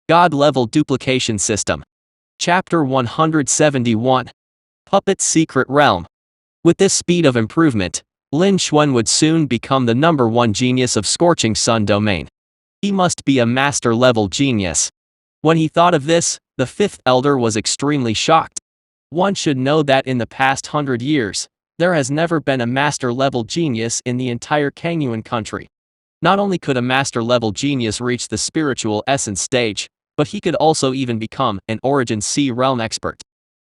God-level duplication system. Chapter 171. Puppet's Secret Realm. With this speed of improvement, Lin Xuan would soon become the #1 genius of Scorching Sun domain. He must be a master-level genius. When he thought of this, the fifth elder was extremely shocked. One should know that in the past 100 years, there has never been a master-level genius in the entire Kangyuan country. Not only could a master-level genius reach the spiritual essence stage, but he could also even become an Origin C realm expert.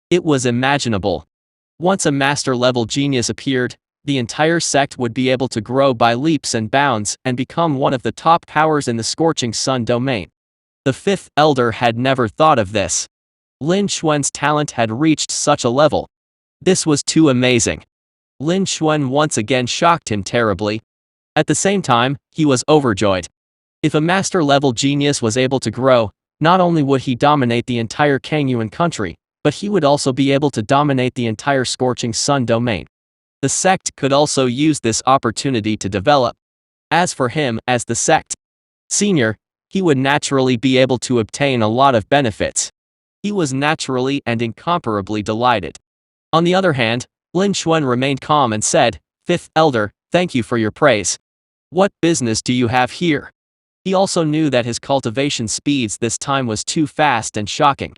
It was imaginable. Once a master-level genius appeared, the entire sect would be able to grow by leaps and bounds and become one of the top powers in the Scorching Sun domain. The fifth elder had never thought of this. Lin Xuan's talent had reached such a level. This was too amazing. Lin Xuan once again shocked him terribly. At the same time, he was overjoyed. If a master-level genius was able to grow, not only would he dominate the entire Kangyuan country, but he would also be able to dominate the entire Scorching Sun domain. The sect could also use this opportunity to develop. As for him, as the sect senior, he would naturally be able to obtain a lot of benefits. He was naturally and incomparably delighted. On the other hand, Lin Xuan remained calm and said, "Fifth elder, thank you for your praise. What business do you have here?" He also knew that his cultivation speeds this time was too fast and shocking.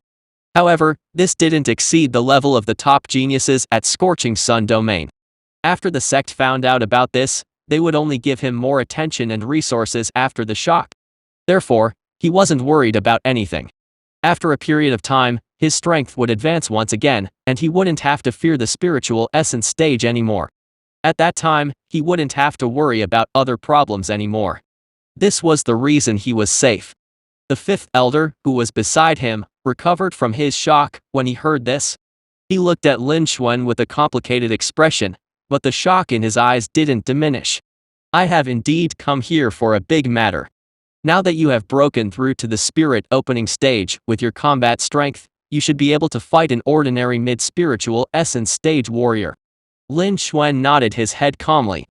However, this didn't exceed the level of the top geniuses at Scorching Sun domain. After the sect found out about this, they would only give him more attention and resources after the shock. Therefore, he wasn't worried about anything. After a period of time, his strength would advance once again, and he wouldn't have to fear the spiritual essence stage anymore. At that time, he wouldn't have to worry about other problems anymore. This was the reason he was safe. The fifth elder, who was beside him, recovered from his shock when he heard this. He looked at Lin Xuan with a complicated expression, but the shock in his eyes didn't diminish. "I have indeed come here for a big matter. Now that you have broken through to the spirit opening stage with your combat strength, you should be able to fight an ordinary mid-spiritual essence stage warrior." Lin Xuan nodded his head calmly.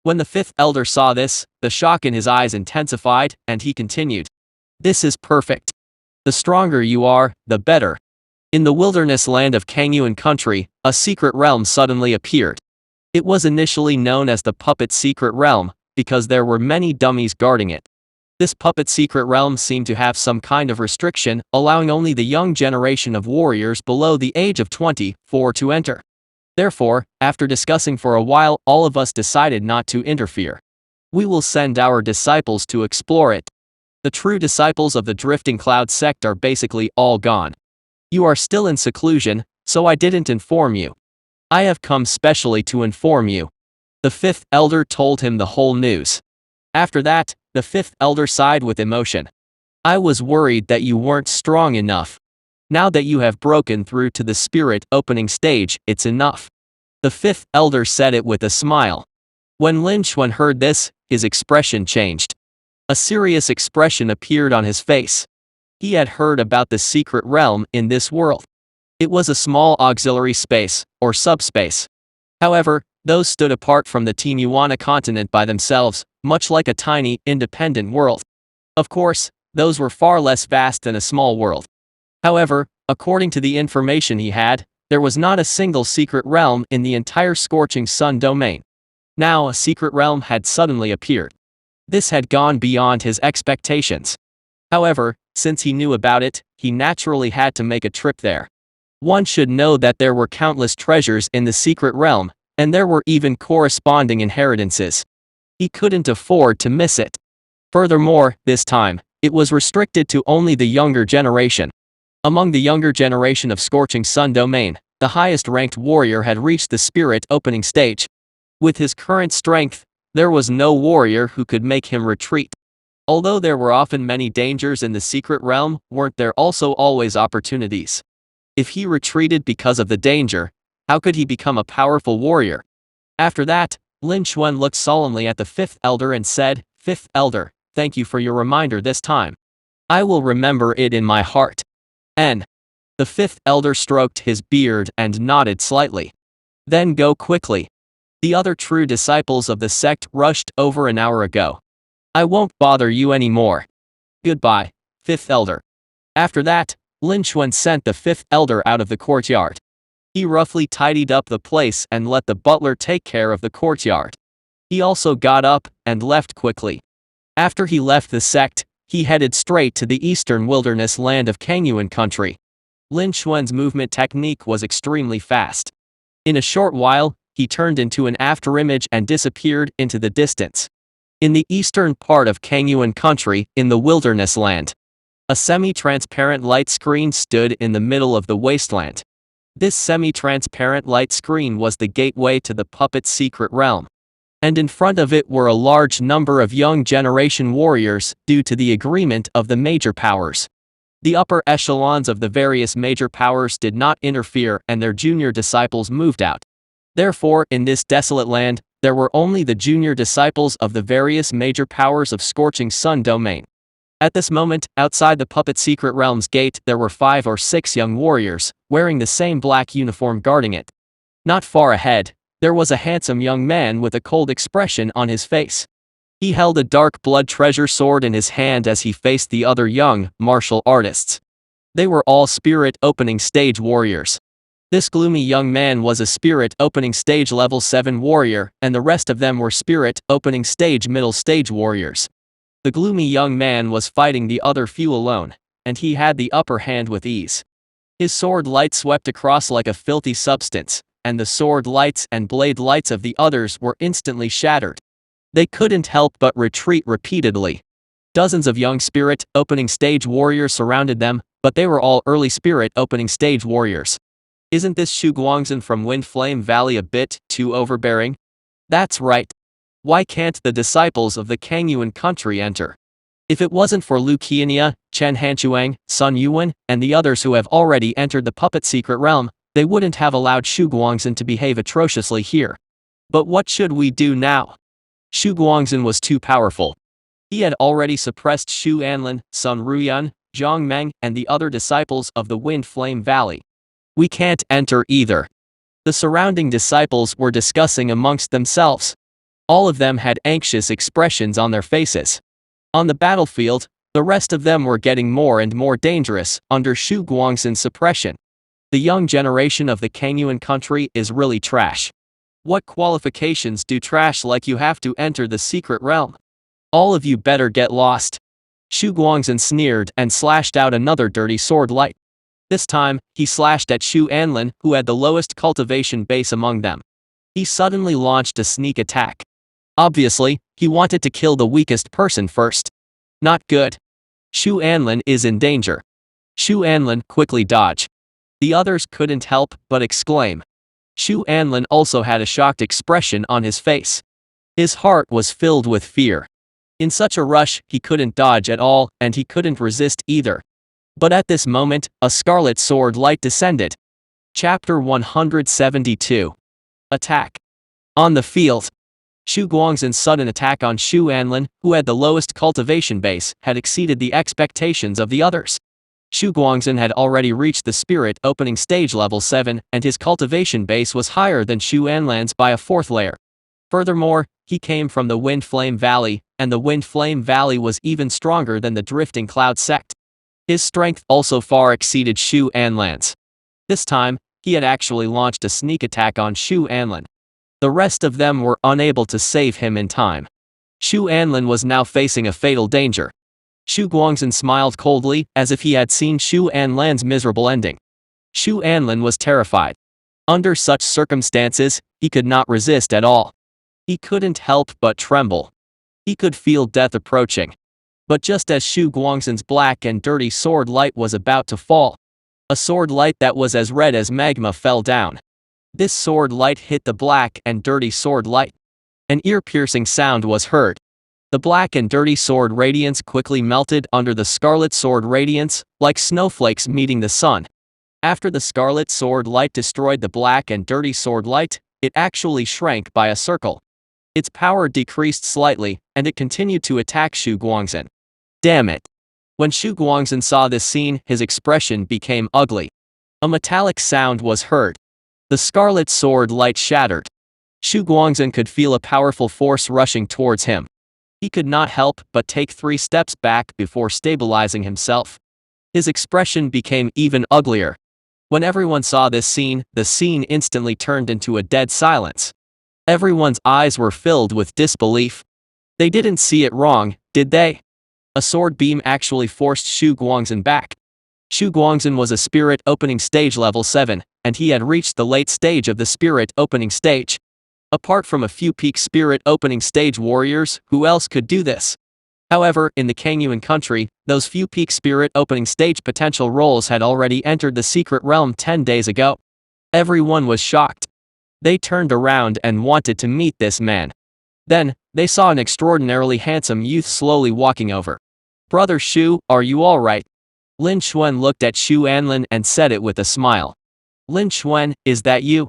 When the fifth elder saw this, the shock in his eyes intensified, and he continued. "This is perfect. The stronger you are, the better." In the wilderness land of Kangyuan country, a secret realm suddenly appeared. It was initially known as the Puppet Secret Realm, because there were many dummies guarding it. This Puppet Secret Realm seemed to have some kind of restriction, allowing only the young generation of warriors below the age of 24 to enter. Therefore, after discussing for a while, all of us decided not to interfere. We will send our disciples to explore it. The true disciples of the Drifting Cloud sect are basically all gone. You are still in seclusion, so I didn't inform you. I have come specially to inform you." The fifth elder told him the whole news. After that, the fifth elder sighed with emotion. "I was worried that you weren't strong enough. Now that you have broken through to the spirit opening stage, it's enough." The fifth elder said it with a smile. When Lin Xuan heard this, his expression changed. A serious expression appeared on his face. He had heard about the secret realm in this world. It was a small auxiliary space, or subspace. However, those stood apart from the Timuana continent by themselves, much like a tiny, independent world. Of course, those were far less vast than a small world. However, according to the information he had, there was not a single secret realm in the entire Scorching Sun domain. Now a secret realm had suddenly appeared. This had gone beyond his expectations. However, since he knew about it, he naturally had to make a trip there. One should know that there were countless treasures in the secret realm, and there were even corresponding inheritances. He couldn't afford to miss it. Furthermore, this time, it was restricted to only the younger generation. Among the younger generation of Scorching Sun domain, the highest ranked warrior had reached the spirit opening stage. With his current strength, there was no warrior who could make him retreat. Although there were often many dangers in the secret realm, weren't there also always opportunities? If he retreated because of the danger, how could he become a powerful warrior? After that, Lin Xuan looked solemnly at the fifth elder and said, "Fifth elder, thank you for your reminder this time. I will remember it in my heart." The fifth elder stroked his beard and nodded slightly. "Then go quickly. The other true disciples of the sect rushed over an hour ago. I won't bother you anymore. Goodbye, fifth elder." After that, Lin Xuan sent the fifth elder out of the courtyard. He roughly tidied up the place and let the butler take care of the courtyard. He also got up and left quickly. After he left the sect, he headed straight to the eastern wilderness land of Kangyuan country. Lin Xuan's movement technique was extremely fast. In a short while, he turned into an afterimage and disappeared into the distance. In the eastern part of Kangyuan country, in the wilderness land, a semi-transparent light screen stood in the middle of the wasteland. This semi-transparent light screen was the gateway to the puppet's secret realm. And in front of it were a large number of young generation warriors, due to the agreement of the major powers. The upper echelons of the various major powers did not interfere and their junior disciples moved out. Therefore, in this desolate land, there were only the junior disciples of the various major powers of Scorching Sun domain. At this moment, outside the puppet secret realm's gate there were 5 or 6 young warriors, wearing the same black uniform guarding it. Not far ahead, there was a handsome young man with a cold expression on his face. He held a dark blood treasure sword in his hand as he faced the other young martial artists. They were all spirit opening stage warriors. This gloomy young man was a spirit opening stage level 7 warrior, and the rest of them were spirit opening stage middle stage warriors. The gloomy young man was fighting the other few alone, and he had the upper hand with ease. His sword light swept across like a filthy substance, and the sword lights and blade lights of the others were instantly shattered. They couldn't help but retreat repeatedly. Dozens of young spirit opening stage warriors surrounded them, but they were all early spirit opening stage warriors. Isn't this Xu Guangzhen from Wind Flame Valley a bit too overbearing? That's right. Why can't the disciples of the Kangyuan country enter? If it wasn't for Lu Qiannia, Chen Hanchuang, Sun Yuan, and the others who have already entered the puppet secret realm, they wouldn't have allowed Xu Guangzhen to behave atrociously here. But what should we do now? Xu Guangzhen was too powerful. He had already suppressed Xu Anlin, Sun Ruyan, Zhang Meng, and the other disciples of the Wind Flame Valley. We can't enter either. The surrounding disciples were discussing amongst themselves. All of them had anxious expressions on their faces. On the battlefield, the rest of them were getting more and more dangerous under Xu Guangzhen's suppression. The young generation of the Kangyuan country is really trash. What qualifications do trash like you have to enter the secret realm? All of you better get lost. Xu Guangzhen sneered and slashed out another dirty sword light. This time, he slashed at Xu Anlin, who had the lowest cultivation base among them. He suddenly launched a sneak attack. Obviously, he wanted to kill the weakest person first. Not good. Xu Anlin is in danger. Xu Anlin quickly dodged. The others couldn't help but exclaim. Xu Anlin also had a shocked expression on his face. His heart was filled with fear. In such a rush, he couldn't dodge at all, and he couldn't resist either. But at this moment, a scarlet sword light descended. Chapter 172. Attack. On the field. Xu Guangzhen's sudden attack on Xu Anlin, who had the lowest cultivation base, had exceeded the expectations of the others. Xu Guangzhen had already reached the spirit opening stage level 7, and his cultivation base was higher than Xu Anlin's by a 4th layer. Furthermore, he came from the Wind Flame Valley, and the Wind Flame Valley was even stronger than the Drifting Cloud sect. His strength also far exceeded Xu Anlin's. This time, he had actually launched a sneak attack on Xu Anlin. The rest of them were unable to save him in time. Xu Anlin was now facing a fatal danger. Xu Guangzhen smiled coldly, as if he had seen Xu Anlin's miserable ending. Xu Anlin was terrified. Under such circumstances, he could not resist at all. He couldn't help but tremble. He could feel death approaching. But just as Xu Guangzhen's black and dirty sword light was about to fall, a sword light that was as red as magma fell down. This sword light hit the black and dirty sword light. An ear-piercing sound was heard. The black and dirty sword radiance quickly melted under the scarlet sword radiance, like snowflakes meeting the sun. After the scarlet sword light destroyed the black and dirty sword light, it actually shrank by a circle. Its power decreased slightly, and it continued to attack Xu Guangzhen. Damn it! When Xu Guangzhen saw this scene, his expression became ugly. A metallic sound was heard. The scarlet sword light shattered. Xu Guangzhen could feel a powerful force rushing towards him. He could not help but take 3 steps back before stabilizing himself. His expression became even uglier. When everyone saw this scene, the scene instantly turned into a dead silence. Everyone's eyes were filled with disbelief. They didn't see it wrong, did they? A sword beam actually forced Xu Guangzhen back. Xu Guangzhen was a spirit opening stage level 7, and he had reached the late stage of the spirit opening stage. Apart from a few peak spirit opening stage warriors, who else could do this? However, in the Kangyuan country, those few peak spirit opening stage potential roles had already entered the secret realm 10 days ago. Everyone was shocked. They turned around and wanted to meet this man. Then, they saw an extraordinarily handsome youth slowly walking over. "Brother Xu, are you alright?" Lin Xuan looked at Xu Anlin and said it with a smile. "Lin Xuan, is that you?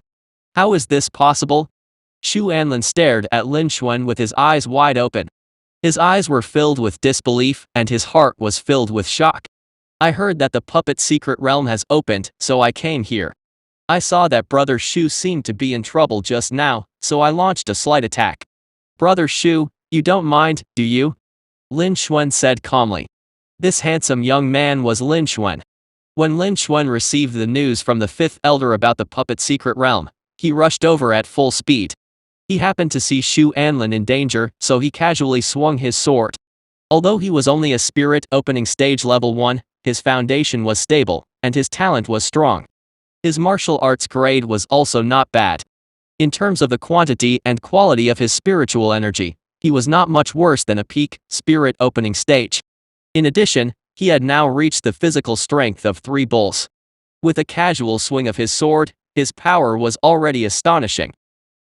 How is this possible?" Xu Anlin stared at Lin Xuan with his eyes wide open. His eyes were filled with disbelief, and his heart was filled with shock. "I heard that the puppet secret realm has opened, so I came here. I saw that Brother Xu seemed to be in trouble just now, so I launched a slight attack." "Brother Xu, you don't mind, do you?" Lin Xuan said calmly. This handsome young man was Lin Xuan. When Lin Xuan received the news from the fifth elder about the puppet secret realm, he rushed over at full speed. He happened to see Xu Anlin in danger, so he casually swung his sword. Although he was only a spirit opening stage level 1, his foundation was stable, and his talent was strong. His martial arts grade was also not bad. In terms of the quantity and quality of his spiritual energy, he was not much worse than a peak spirit opening stage. In addition, he had now reached the physical strength of 3 bulls. With a casual swing of his sword, his power was already astonishing.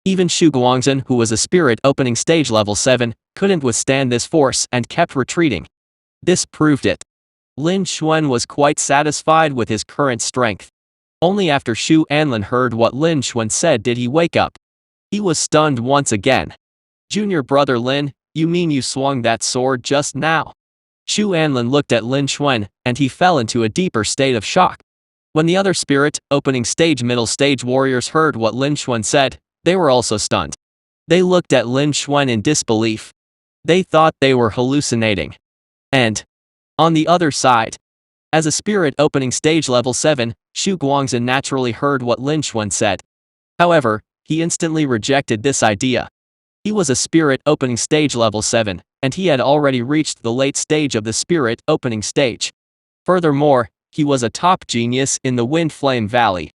Even Xu Guangzhen, who was a spirit opening stage level 7, couldn't withstand this force and kept retreating. This proved it. Lin Xuan was quite satisfied with his current strength. Only after Xu Anlin heard what Lin Xuan said did he wake up. He was stunned once again. "Junior brother Lin, you mean you swung that sword just now?" Xu Anlin looked at Lin Xuan, and he fell into a deeper state of shock. When the other spirit opening stage middle stage warriors heard what Lin Xuan said, they were also stunned. They looked at Lin Xuan in disbelief. They thought they were hallucinating. And on the other side, as a spirit opening stage level 7, Xu Guangzhen naturally heard what Lin Xuan said. However, he instantly rejected this idea. He was a spirit opening stage level 7, and he had already reached the late stage of the spirit opening stage. Furthermore, he was a top genius in the Wind Flame Valley.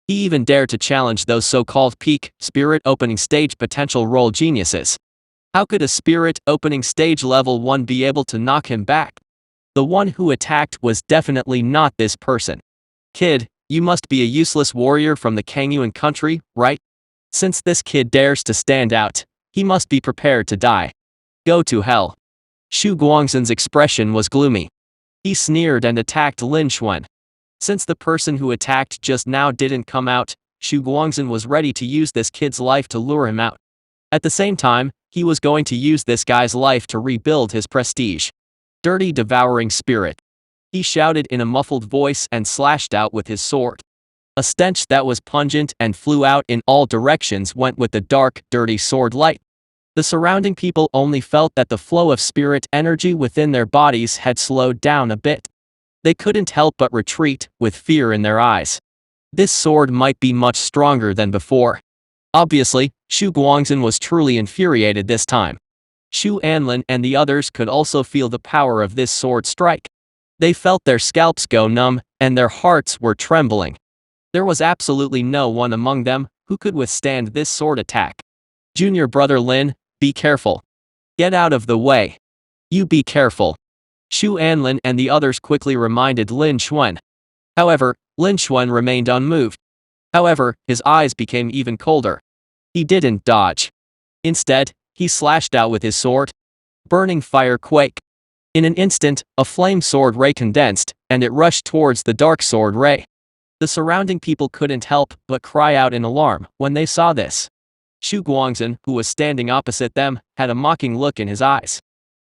He even dared to challenge those so-called peak spirit opening stage potential role geniuses. How could a spirit opening stage level 1 be able to knock him back? The one who attacked was definitely not this person. "Kid, you must be a useless warrior from the Kangyuan country, right? Since this kid dares to stand out, he must be prepared to die. Go to hell." Xu Guangzhen's expression was gloomy. He sneered and attacked Lin Xuan. Since the person who attacked just now didn't come out, Xu Guangzhen was ready to use this kid's life to lure him out. At the same time, he was going to use this guy's life to rebuild his prestige. "Dirty devouring spirit." He shouted in a muffled voice and slashed out with his sword. A stench that was pungent and flew out in all directions went with the dark, dirty sword light. The surrounding people only felt that the flow of spirit energy within their bodies had slowed down a bit. They couldn't help but retreat, with fear in their eyes. This sword might be much stronger than before. Obviously, Xu Guangzhen was truly infuriated this time. Xu Anlin and the others could also feel the power of this sword strike. They felt their scalps go numb, and their hearts were trembling. There was absolutely no one among them who could withstand this sword attack. "Junior brother Lin, be careful. Get out of the way. You be careful." Xu Anlin and the others quickly reminded Lin Xuan. However, Lin Xuan remained unmoved. However, his eyes became even colder. He didn't dodge. Instead, he slashed out with his sword. Burning fire quake. In an instant, a flame sword ray condensed, and it rushed towards the dark sword ray. The surrounding people couldn't help but cry out in alarm when they saw this. Xu Guangzhen, who was standing opposite them, had a mocking look in his eyes.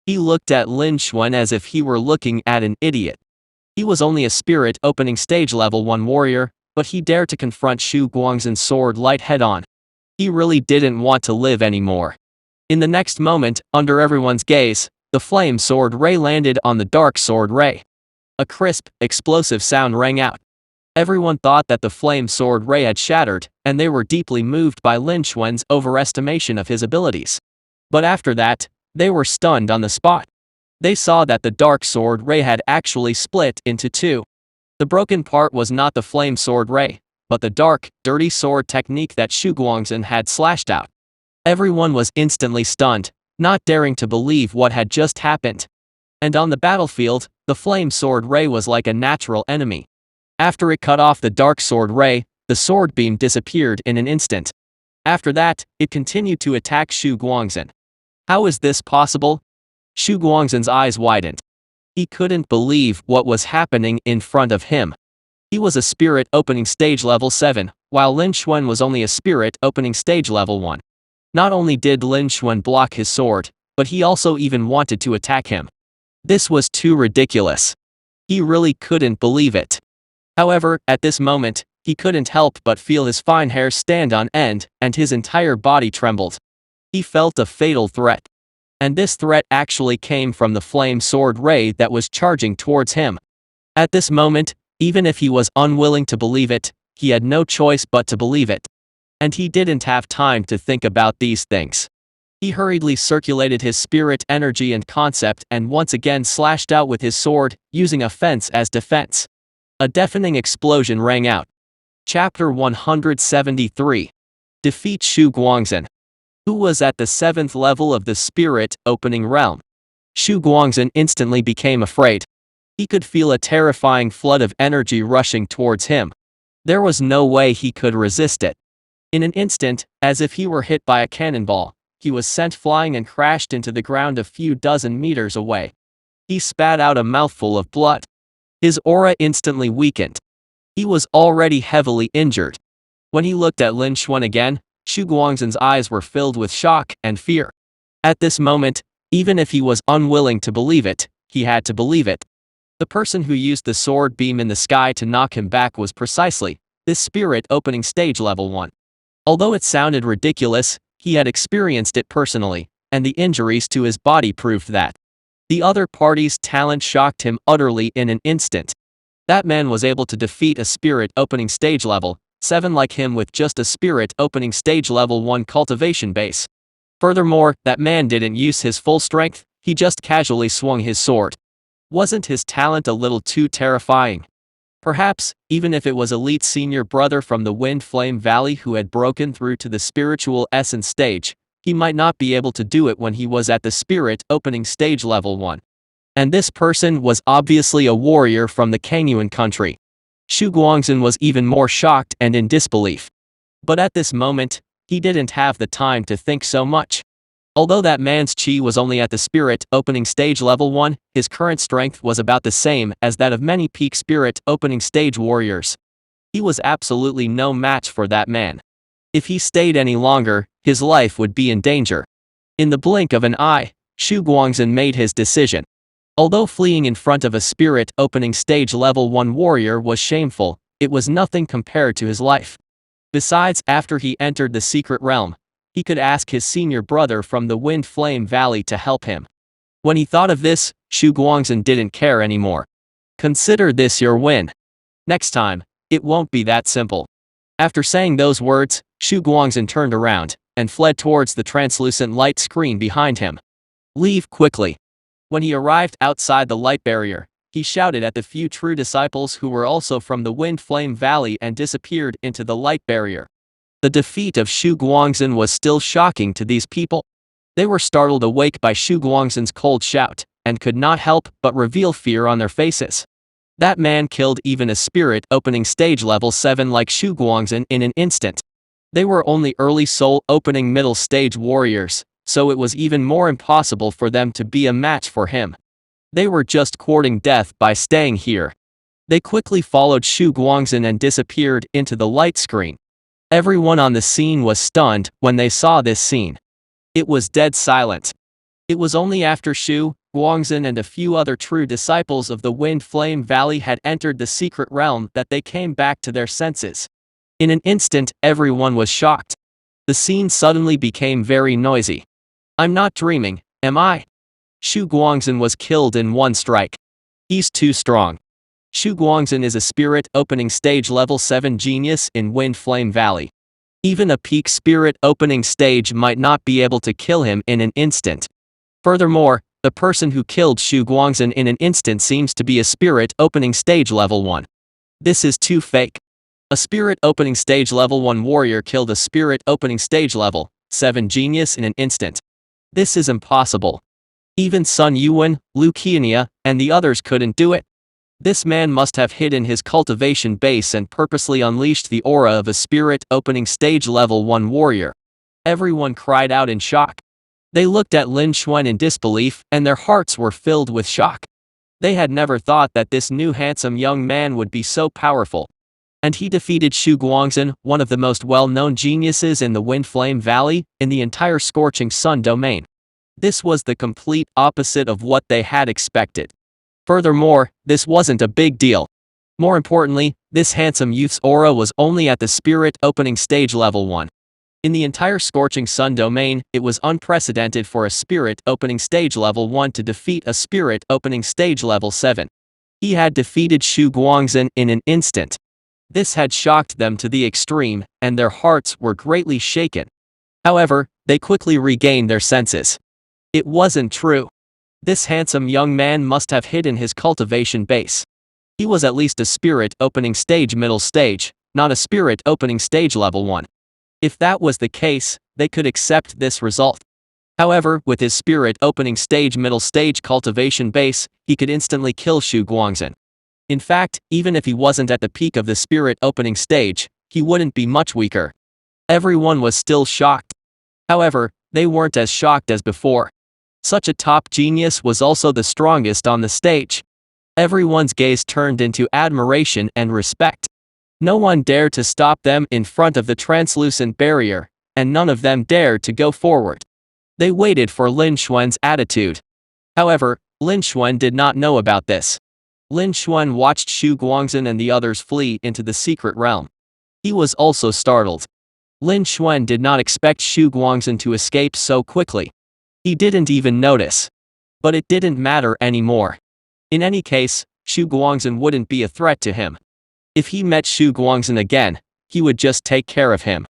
He looked at Lin Xuan as if he were looking at an idiot. He was only a spirit opening stage level 1 warrior, but he dared to confront Xu Guangzhen's sword light head-on. He really didn't want to live anymore. In the next moment, under everyone's gaze, the flame sword ray landed on the dark sword ray. A crisp, explosive sound rang out. Everyone thought that the flame sword ray had shattered, and they were deeply moved by Lin Xuan's overestimation of his abilities. But after that, they were stunned on the spot. They saw that the dark sword ray had actually split into two. The broken part was not the flame sword ray, but the dark, dirty sword technique that Xu Guangzhen had slashed out. Everyone was instantly stunned, not daring to believe what had just happened. And on the battlefield, the flame sword ray was like a natural enemy. After it cut off the dark sword ray, the sword beam disappeared in an instant. After that, it continued to attack Xu Guangzhen. How is this possible? Xu Guangzhen's eyes widened. He couldn't believe what was happening in front of him. He was a spirit opening stage level 7, while Lin Xuan was only a spirit opening stage level 1. Not only did Lin Xuan block his sword, but he also even wanted to attack him. This was too ridiculous. He really couldn't believe it. However, at this moment, he couldn't help but feel his fine hair stand on end, and his entire body trembled. He felt a fatal threat. And this threat actually came from the flame sword ray that was charging towards him. At this moment, even if he was unwilling to believe it, he had no choice but to believe it. And he didn't have time to think about these things. He hurriedly circulated his spirit energy and concept and once again slashed out with his sword, using a fence as defense. A deafening explosion rang out. Chapter 173. Defeat Xu Guangzhen. Who was at the 7th level of the spirit opening realm? Xu Guangzhen instantly became afraid. He could feel a terrifying flood of energy rushing towards him. There was no way he could resist it. In an instant, as if he were hit by a cannonball, he was sent flying and crashed into the ground a few dozen meters away. He spat out a mouthful of blood. His aura instantly weakened. He was already heavily injured. When he looked at Lin Xuan again, Xu Guangzhen's eyes were filled with shock and fear. At this moment, even if he was unwilling to believe it, he had to believe it. The person who used the sword beam in the sky to knock him back was precisely this spirit opening stage level 1. Although it sounded ridiculous, he had experienced it personally, and the injuries to his body proved that. The other party's talent shocked him utterly in an instant. That man was able to defeat a spirit opening stage level 7 like him with just a spirit opening stage level 1 cultivation base. Furthermore, that man didn't use his full strength, he just casually swung his sword. Wasn't his talent a little too terrifying? Perhaps, even if it was Elite's senior brother from the Wind Flame Valley who had broken through to the spiritual essence stage, he might not be able to do it when he was at the spirit opening stage level 1. And this person was obviously a warrior from the Kangyuan country. Xu Guangzhen was even more shocked and in disbelief. But at this moment, he didn't have the time to think so much. Although that man's chi was only at the spirit opening stage level 1, his current strength was about the same as that of many peak spirit opening stage warriors. He was absolutely no match for that man. If he stayed any longer, his life would be in danger. In the blink of an eye, Xu Guangzhen made his decision. Although fleeing in front of a spirit opening stage level 1 warrior was shameful, it was nothing compared to his life. Besides, after he entered the secret realm, he could ask his senior brother from the Wind Flame Valley to help him. When he thought of this, Xu Guangzhen didn't care anymore. Consider this your win. Next time, it won't be that simple. After saying those words, Xu Guangzhen turned around and fled towards the translucent light screen behind him. Leave quickly. When he arrived outside the light barrier, he shouted at the few true disciples who were also from the Wind Flame Valley and disappeared into the light barrier. The defeat of Xu Guangzhen was still shocking to these people. They were startled awake by Xu Guangzhen's cold shout, and could not help but reveal fear on their faces. That man killed even a spirit opening stage level 7 like Xu Guangzhen in an instant. They were only early soul opening middle stage warriors, so it was even more impossible for them to be a match for him. They were just courting death by staying here. They quickly followed Xu Guangzhen and disappeared into the light screen. Everyone on the scene was stunned when they saw this scene. It was dead silent. It was only after Xu Guangzhen and a few other true disciples of the Wind Flame Valley had entered the secret realm that they came back to their senses. In an instant, everyone was shocked. The scene suddenly became very noisy. I'm not dreaming, am I? Xu Guangzhen was killed in one strike. He's too strong. Shu Guangzhen is a spirit opening stage level 7 genius in Wind Flame Valley. Even a peak spirit opening stage might not be able to kill him in an instant. Furthermore, the person who killed Shu Guangzhen in an instant seems to be a spirit opening stage level 1. This is too fake. A spirit opening stage level 1 warrior killed a spirit opening stage level 7 genius in an instant. This is impossible. Even Sun Yuan, Lu Qiannia, and the others couldn't do it. This man must have hidden his cultivation base and purposely unleashed the aura of a spirit opening stage level 1 warrior. Everyone cried out in shock. They looked at Lin Xuan in disbelief, and their hearts were filled with shock. They had never thought that this new handsome young man would be so powerful. And he defeated Shu Guangzhen, one of the most well-known geniuses in the Wind Flame Valley, in the entire Scorching Sun domain. This was the complete opposite of what they had expected. Furthermore, this wasn't a big deal. More importantly, this handsome youth's aura was only at the spirit opening stage level 1. In the entire Scorching Sun domain, it was unprecedented for a spirit opening stage level 1 to defeat a spirit opening stage level 7. He had defeated Shu Guangzhen in an instant. This had shocked them to the extreme, and their hearts were greatly shaken. However, they quickly regained their senses. It wasn't true. This handsome young man must have hidden his cultivation base. He was at least a spirit opening stage middle stage, not a spirit opening stage level 1. If that was the case, they could accept this result. However, with his spirit opening stage middle stage cultivation base, he could instantly kill Shu Guangzhen. In fact, even if he wasn't at the peak of the spirit opening stage, he wouldn't be much weaker. Everyone was still shocked. However, they weren't as shocked as before. Such a top genius was also the strongest on the stage. Everyone's gaze turned into admiration and respect. No one dared to stop them in front of the translucent barrier, and none of them dared to go forward. They waited for Lin Xuan's attitude. However, Lin Xuan did not know about this. Lin Xuan watched Shu Guangzhen and the others flee into the secret realm. He was also startled. Lin Xuan did not expect Shu Guangzhen to escape so quickly. He didn't even notice. But it didn't matter anymore. In any case, Shu Guangzhen wouldn't be a threat to him. If he met Shu Guangzhen again, he would just take care of him.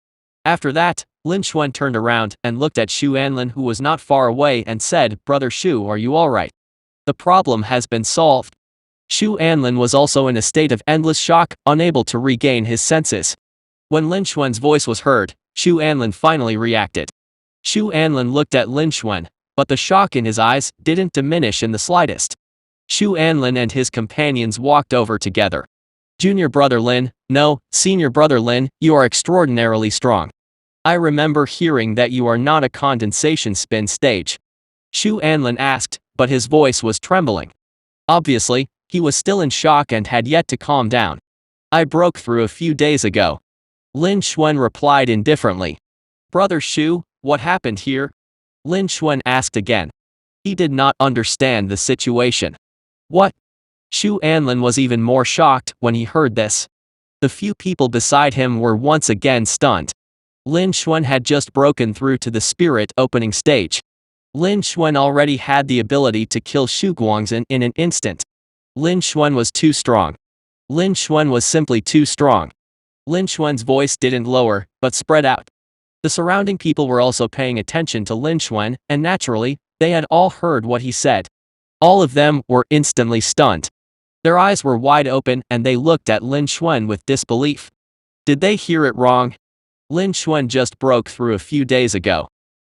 After that, Lin Xuan turned around and looked at Shu Anlin, who was not far away, and said, "Brother Shu, are you alright? The problem has been solved." Shu Anlin was also in a state of endless shock, unable to regain his senses. When Lin Xuan's voice was heard, Shu Anlin finally reacted. Shu Anlin looked at Lin Xuan, but the shock in his eyes didn't diminish in the slightest. Shu Anlin and his companions walked over together. "Junior brother Lin, no, senior brother Lin, you are extraordinarily strong. I remember hearing that you are not a condensation spin stage." Shu Anlin asked, but his voice was trembling. Obviously, he was still in shock and had yet to calm down. "I broke through a few days ago." Lin Xuan replied indifferently. "Brother Shu, what happened here?" Lin Xuan asked again. He did not understand the situation. "What?" Shu Anlin was even more shocked when he heard this. The few people beside him were once again stunned. Lin Xuan had just broken through to the spirit opening stage. Lin Xuan already had the ability to kill Shu Guangzhen in an instant. Lin Xuan was too strong. Lin Xuan was simply too strong. Lin Xuan's voice didn't lower, but spread out. The surrounding people were also paying attention to Lin Xuan, and naturally, they had all heard what he said. All of them were instantly stunned. Their eyes were wide open and they looked at Lin Xuan with disbelief. Did they hear it wrong? Lin Xuan just broke through a few days ago.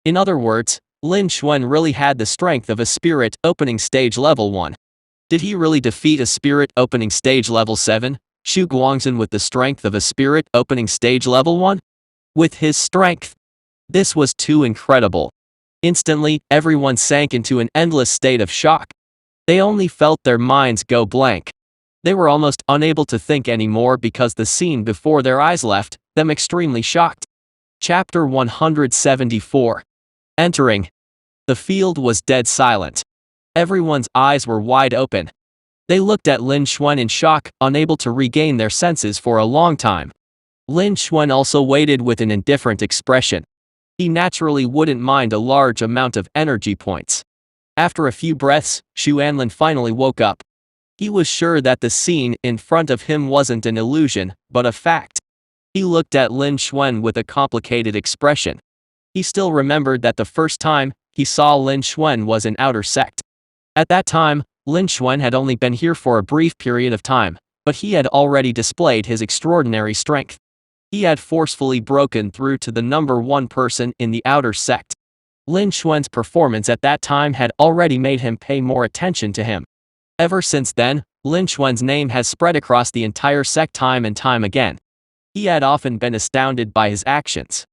In other words, Lin Xuan really had the strength of a spirit opening stage level 1. Did he really defeat a spirit opening stage level 7, Shu Guangzhen with the strength of a spirit opening stage level 1? With his strength? This was too incredible. Instantly, everyone sank into an endless state of shock. They only felt their minds go blank. They were almost unable to think anymore because the scene before their eyes left them extremely shocked. Chapter 174. Entering. The field was dead silent. Everyone's eyes were wide open. They looked at Lin Xuan in shock, unable to regain their senses for a long time. Lin Xuan also waited with an indifferent expression. He naturally wouldn't mind a large amount of energy points. After a few breaths, Shu Anlin finally woke up. He was sure that the scene in front of him wasn't an illusion, but a fact. He looked at Lin Xuan with a complicated expression. He still remembered that the first time he saw Lin Xuan was in Outer Sect. At that time, Lin Xuan had only been here for a brief period of time, but he had already displayed his extraordinary strength. He had forcefully broken through to the number one person in the Outer Sect. Lin Xuan's performance at that time had already made him pay more attention to him. Ever since then, Lin Xuan's name has spread across the entire sect time and time again. He had often been astounded by his actions.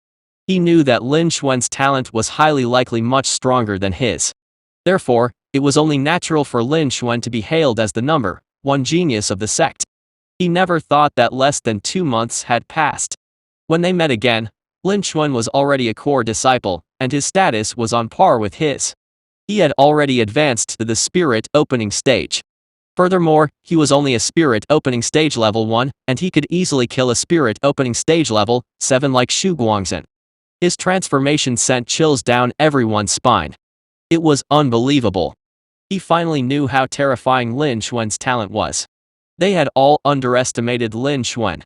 He knew that Lin Xuan's talent was highly likely much stronger than his. Therefore, it was only natural for Lin Xuan to be hailed as the number one genius of the sect. He never thought that less than 2 months had passed. When they met again, Lin Xuan was already a core disciple, and his status was on par with his. He had already advanced to the spirit opening stage. Furthermore, he was only a spirit opening stage level 1, and he could easily kill a spirit opening stage level 7 like Xu Guangzhen. His transformation sent chills down everyone's spine. It was unbelievable. He finally knew how terrifying Lin Xuan's talent was. They had all underestimated Lin Xuan.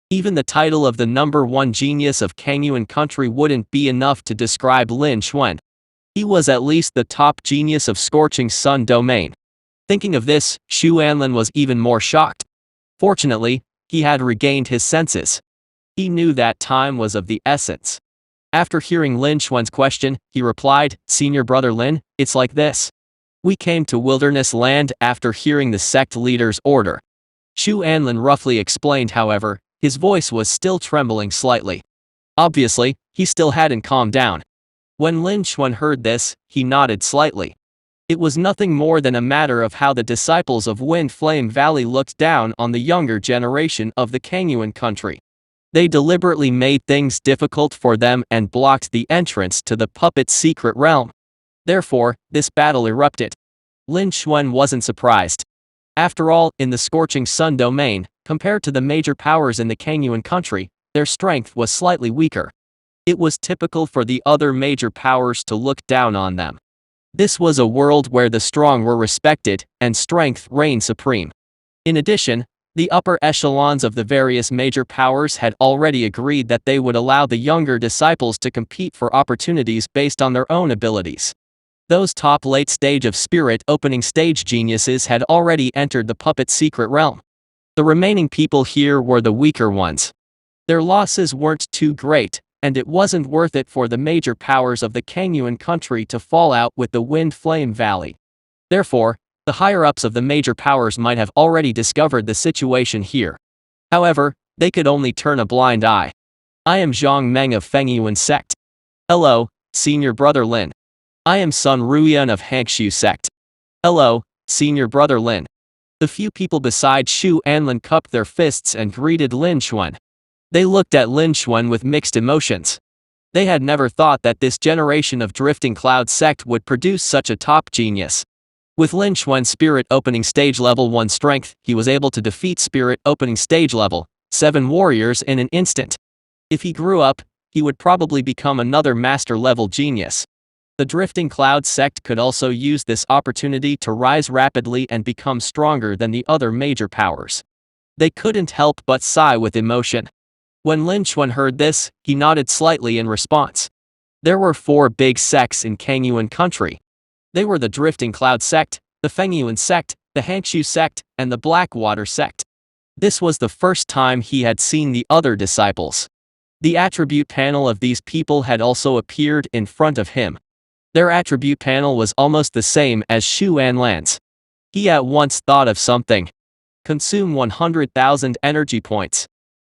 Even the title of the number one genius of Kangyuan country wouldn't be enough to describe Lin Xuan. He was at least the top genius of Scorching Sun domain. Thinking of this, Xu Anlin was even more shocked. Fortunately, he had regained his senses. He knew that time was of the essence. After hearing Lin Xuan's question, he replied, "Senior brother Lin, it's like this. We came to Wilderness Land after hearing the sect leader's order." Xu Anlin roughly explained, however, his voice was still trembling slightly. Obviously, he still hadn't calmed down. When Lin Xuan heard this, he nodded slightly. It was nothing more than a matter of how the disciples of Wind Flame Valley looked down on the younger generation of the Kangyuan country. They deliberately made things difficult for them and blocked the entrance to the puppet's secret realm. Therefore, this battle erupted. Lin Xuan wasn't surprised. After all, in the Scorching Sun domain, compared to the major powers in the Kangyuan country, their strength was slightly weaker. It was typical for the other major powers to look down on them. This was a world where the strong were respected, and strength reigned supreme. In addition, the upper echelons of the various major powers had already agreed that they would allow the younger disciples to compete for opportunities based on their own abilities. Those top late stage of spirit opening stage geniuses had already entered the puppet secret realm. The remaining people here were the weaker ones. Their losses weren't too great, and it wasn't worth it for the major powers of the Kangyuan country to fall out with the Wind Flame Valley. Therefore, the higher-ups of the major powers might have already discovered the situation here. However, they could only turn a blind eye. "I am Zhang Meng of Fengyuan sect. Hello, senior brother Lin. I am Sun Ruyan of Hankshu sect. Hello, senior brother Lin." The few people beside Xu Anlin cupped their fists and greeted Lin Xuan. They looked at Lin Xuan with mixed emotions. They had never thought that this generation of Drifting Cloud sect would produce such a top genius. With Lin Xuan's spirit opening stage level 1 strength, he was able to defeat spirit opening stage level 7 warriors in an instant. If he grew up, he would probably become another master level genius. The Drifting Cloud sect could also use this opportunity to rise rapidly and become stronger than the other major powers. They couldn't help but sigh with emotion. When Lin Xuan heard this, he nodded slightly in response. There were 4 big sects in Kangyuan country. They were the Drifting Cloud sect, the Fengyuan sect, the Hankshu sect, and the Blackwater sect. This was the first time he had seen the other disciples. The attribute panel of these people had also appeared in front of him. Their attribute panel was almost the same as Xu Anlan's. He at once thought of something. Consume 100,000 energy points.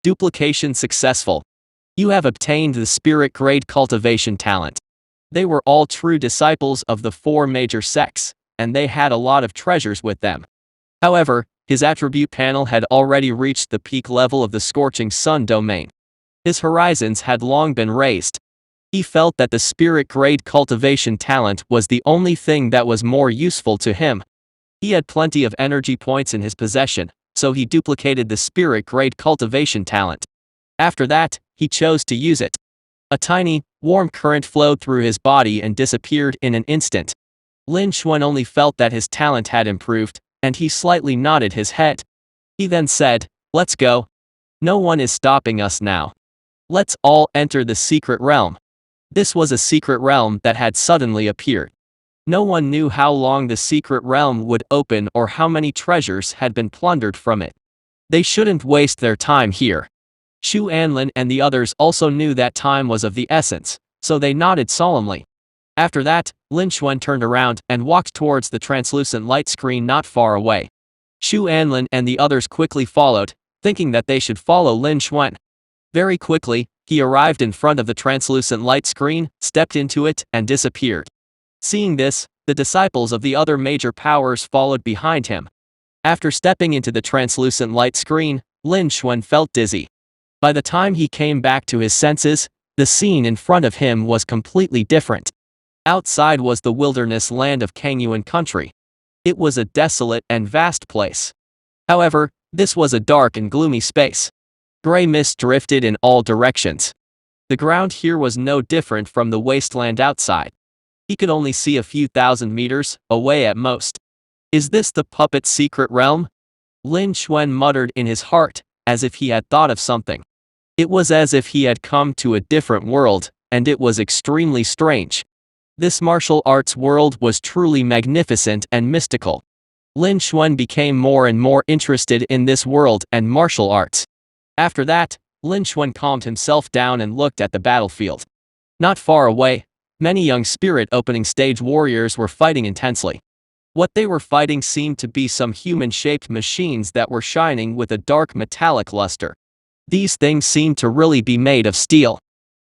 Duplication successful. You have obtained the spirit grade cultivation talent. They were all true disciples of the 4 major sects, and they had a lot of treasures with them. However, his attribute panel had already reached the peak level of the Scorching Sun domain. His horizons had long been raised. He felt that the spirit grade cultivation talent was the only thing that was more useful to him. He had plenty of energy points in his possession, so he duplicated the spirit grade cultivation talent. After that, he chose to use it. A tiny, warm current flowed through his body and disappeared in an instant. Lin Xuan only felt that his talent had improved, and he slightly nodded his head. He then said, "Let's go. No one is stopping us now. Let's all enter the secret realm." This was a secret realm that had suddenly appeared. No one knew how long the secret realm would open or how many treasures had been plundered from it. They shouldn't waste their time here. Shu Anlin and the others also knew that time was of the essence, so they nodded solemnly. After that, Lin Xuan turned around and walked towards the translucent light screen not far away. Shu Anlin and the others quickly followed, thinking that they should follow Lin Xuan. Very quickly, he arrived in front of the translucent light screen, stepped into it, and disappeared. Seeing this, the disciples of the other major powers followed behind him. After stepping into the translucent light screen, Lin Xuan felt dizzy. By the time he came back to his senses, the scene in front of him was completely different. Outside was the wilderness land of Kangyuan country. It was a desolate and vast place. However, this was a dark and gloomy space. Gray mist drifted in all directions. The ground here was no different from the wasteland outside. He could only see a few thousand meters away at most. Is this the puppet's secret realm? Lin Xuan muttered in his heart, as if he had thought of something. It was as if he had come to a different world, and it was extremely strange. This martial arts world was truly magnificent and mystical. Lin Xuan became more and more interested in this world and martial arts. After that, Lin Xuan calmed himself down and looked at the battlefield. Not far away, many young spirit opening stage warriors were fighting intensely. What they were fighting seemed to be some human-shaped machines that were shining with a dark metallic luster. These things seemed to really be made of steel.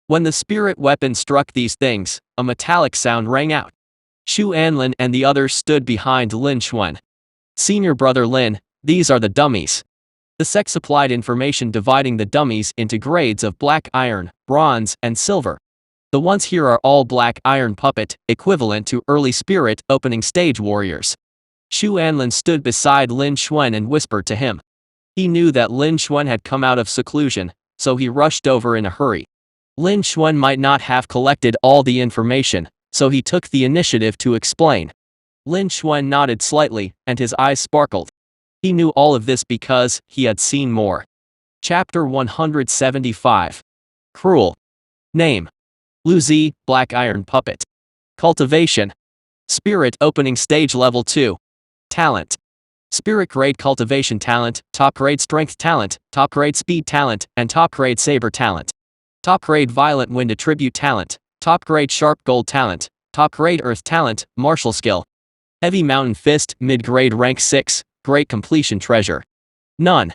When the spirit weapon struck these things, a metallic sound rang out. Shu Anlin and the others stood behind Lin Xuan. "Senior brother Lin, these are the dummies." The sect supplied information dividing the dummies into grades of black iron, bronze, and silver. The ones here are all black iron puppet, equivalent to early spirit opening stage warriors. Shu Anlin stood beside Lin Xuan and whispered to him. He knew that Lin Xuan had come out of seclusion, so he rushed over in a hurry. Lin Xuan might not have collected all the information, so he took the initiative to explain. Lin Xuan nodded slightly, and his eyes sparkled. He knew all of this because he had seen more. Chapter 175. Cruel. Name: Lu Zi, Black Iron Puppet. Cultivation: Spirit Opening Stage Level 2. Talent: Spirit Grade Cultivation Talent, Top Grade Strength Talent, Top Grade Speed Talent, and Top Grade Saber Talent. Top Grade Violent Wind Attribute Talent, Top Grade Sharp Gold Talent, Top Grade Earth Talent, Martial Skill. Heavy Mountain Fist, Mid Grade Rank 6, Great Completion Treasure. None.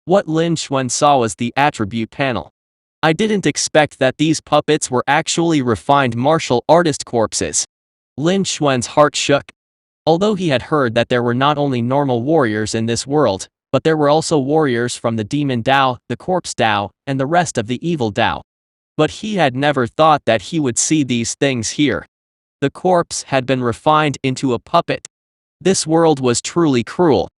What Lin Xuan saw was the attribute panel. I didn't expect that these puppets were actually refined martial artist corpses. Lin Xuan's heart shook. Although he had heard that there were not only normal warriors in this world, but there were also warriors from the Demon Dao, the Corpse Dao, and the rest of the Evil Dao. But he had never thought that he would see these things here. The corpse had been refined into a puppet. This world was truly cruel.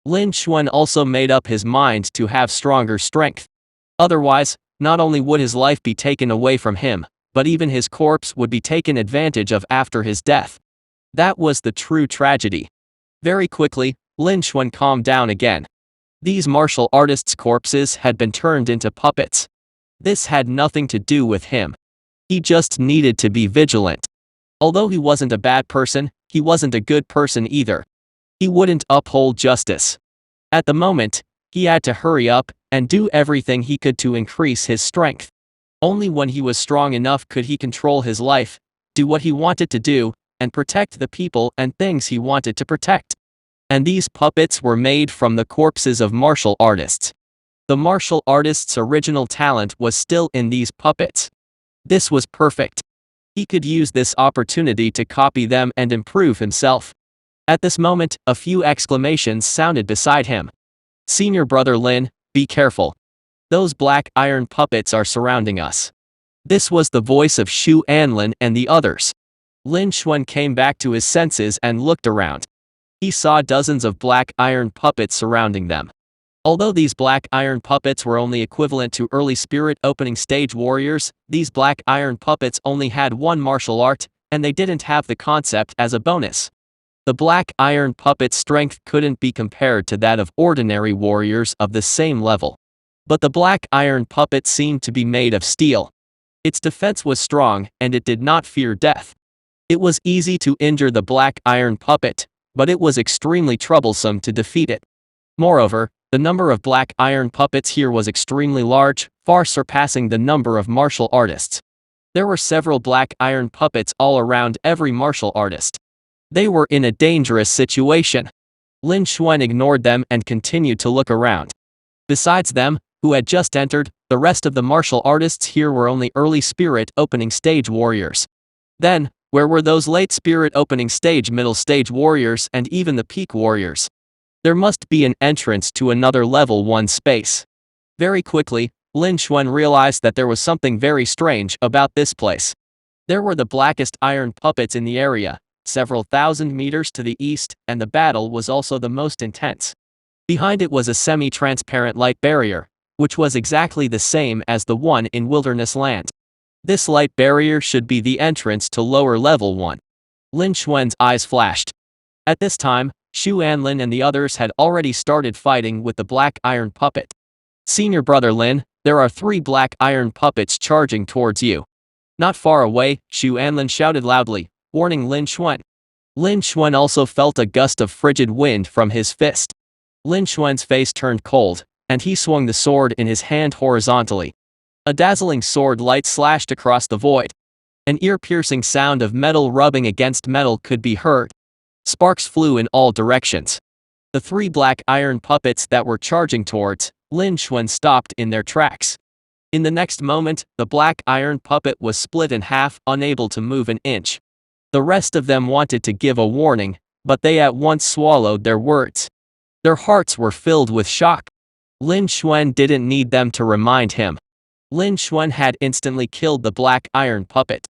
Lin Xuan also made up his mind to have stronger strength. Otherwise, not only would his life be taken away from him, but even his corpse would be taken advantage of after his death. That was the true tragedy. Very quickly, Lin Xuan calmed down again. These martial artists' corpses had been turned into puppets. This had nothing to do with him. He just needed to be vigilant. Although he wasn't a bad person, he wasn't a good person either. He wouldn't uphold justice. At the moment, he had to hurry up and do everything he could to increase his strength. Only when he was strong enough could he control his life, do what he wanted to do, and protect the people and things he wanted to protect. And these puppets were made from the corpses of martial artists. The martial artist's original talent was still in these puppets. This was perfect. He could use this opportunity to copy them and improve himself. At this moment, a few exclamations sounded beside him. "Senior brother Lin, be careful. Those black iron puppets are surrounding us." This was the voice of Shu Anlin and the others. Lin Xuan came back to his senses and looked around. He saw dozens of black iron puppets surrounding them. Although these black iron puppets were only equivalent to early spirit opening stage warriors, these black iron puppets only had one martial art, and they didn't have the concept as a bonus. The black iron puppet's strength couldn't be compared to that of ordinary warriors of the same level. But the black iron puppet seemed to be made of steel. Its defense was strong, and it did not fear death. It was easy to injure the black iron puppet, but it was extremely troublesome to defeat it. Moreover, the number of black iron puppets here was extremely large, far surpassing the number of martial artists. There were several black iron puppets all around every martial artist. They were in a dangerous situation. Lin Xuan ignored them and continued to look around. Besides them, who had just entered, the rest of the martial artists here were only early spirit opening stage warriors. Then, where were those late spirit opening stage middle stage warriors and even the peak warriors? There must be an entrance to another level 1 space. Very quickly, Lin Xuan realized that there was something very strange about this place. There were the blackest iron puppets in the area, several thousand meters to the east, and the battle was also the most intense. Behind it was a semi-transparent light barrier, which was exactly the same as the one in Wilderness Land. This light barrier should be the entrance to lower level 1. Lin Xuan's eyes flashed. At this time, Xu Anlin and the others had already started fighting with the black iron puppet. Senior brother Lin, there are 3 black iron puppets charging towards you. Not far away, Xu Anlin shouted loudly, warning Lin Xuan. Lin Xuan also felt a gust of frigid wind from his fist. Lin Xuan's face turned cold, and he swung the sword in his hand horizontally. A dazzling sword light slashed across the void. An ear-piercing sound of metal rubbing against metal could be heard. Sparks flew in all directions. The 3 black iron puppets that were charging towards Lin Xuan stopped in their tracks. In the next moment, the black iron puppet was split in half, unable to move an inch. The rest of them wanted to give a warning, but they at once swallowed their words. Their hearts were filled with shock. Lin Xuan didn't need them to remind him. Lin Xuan had instantly killed the black iron puppet.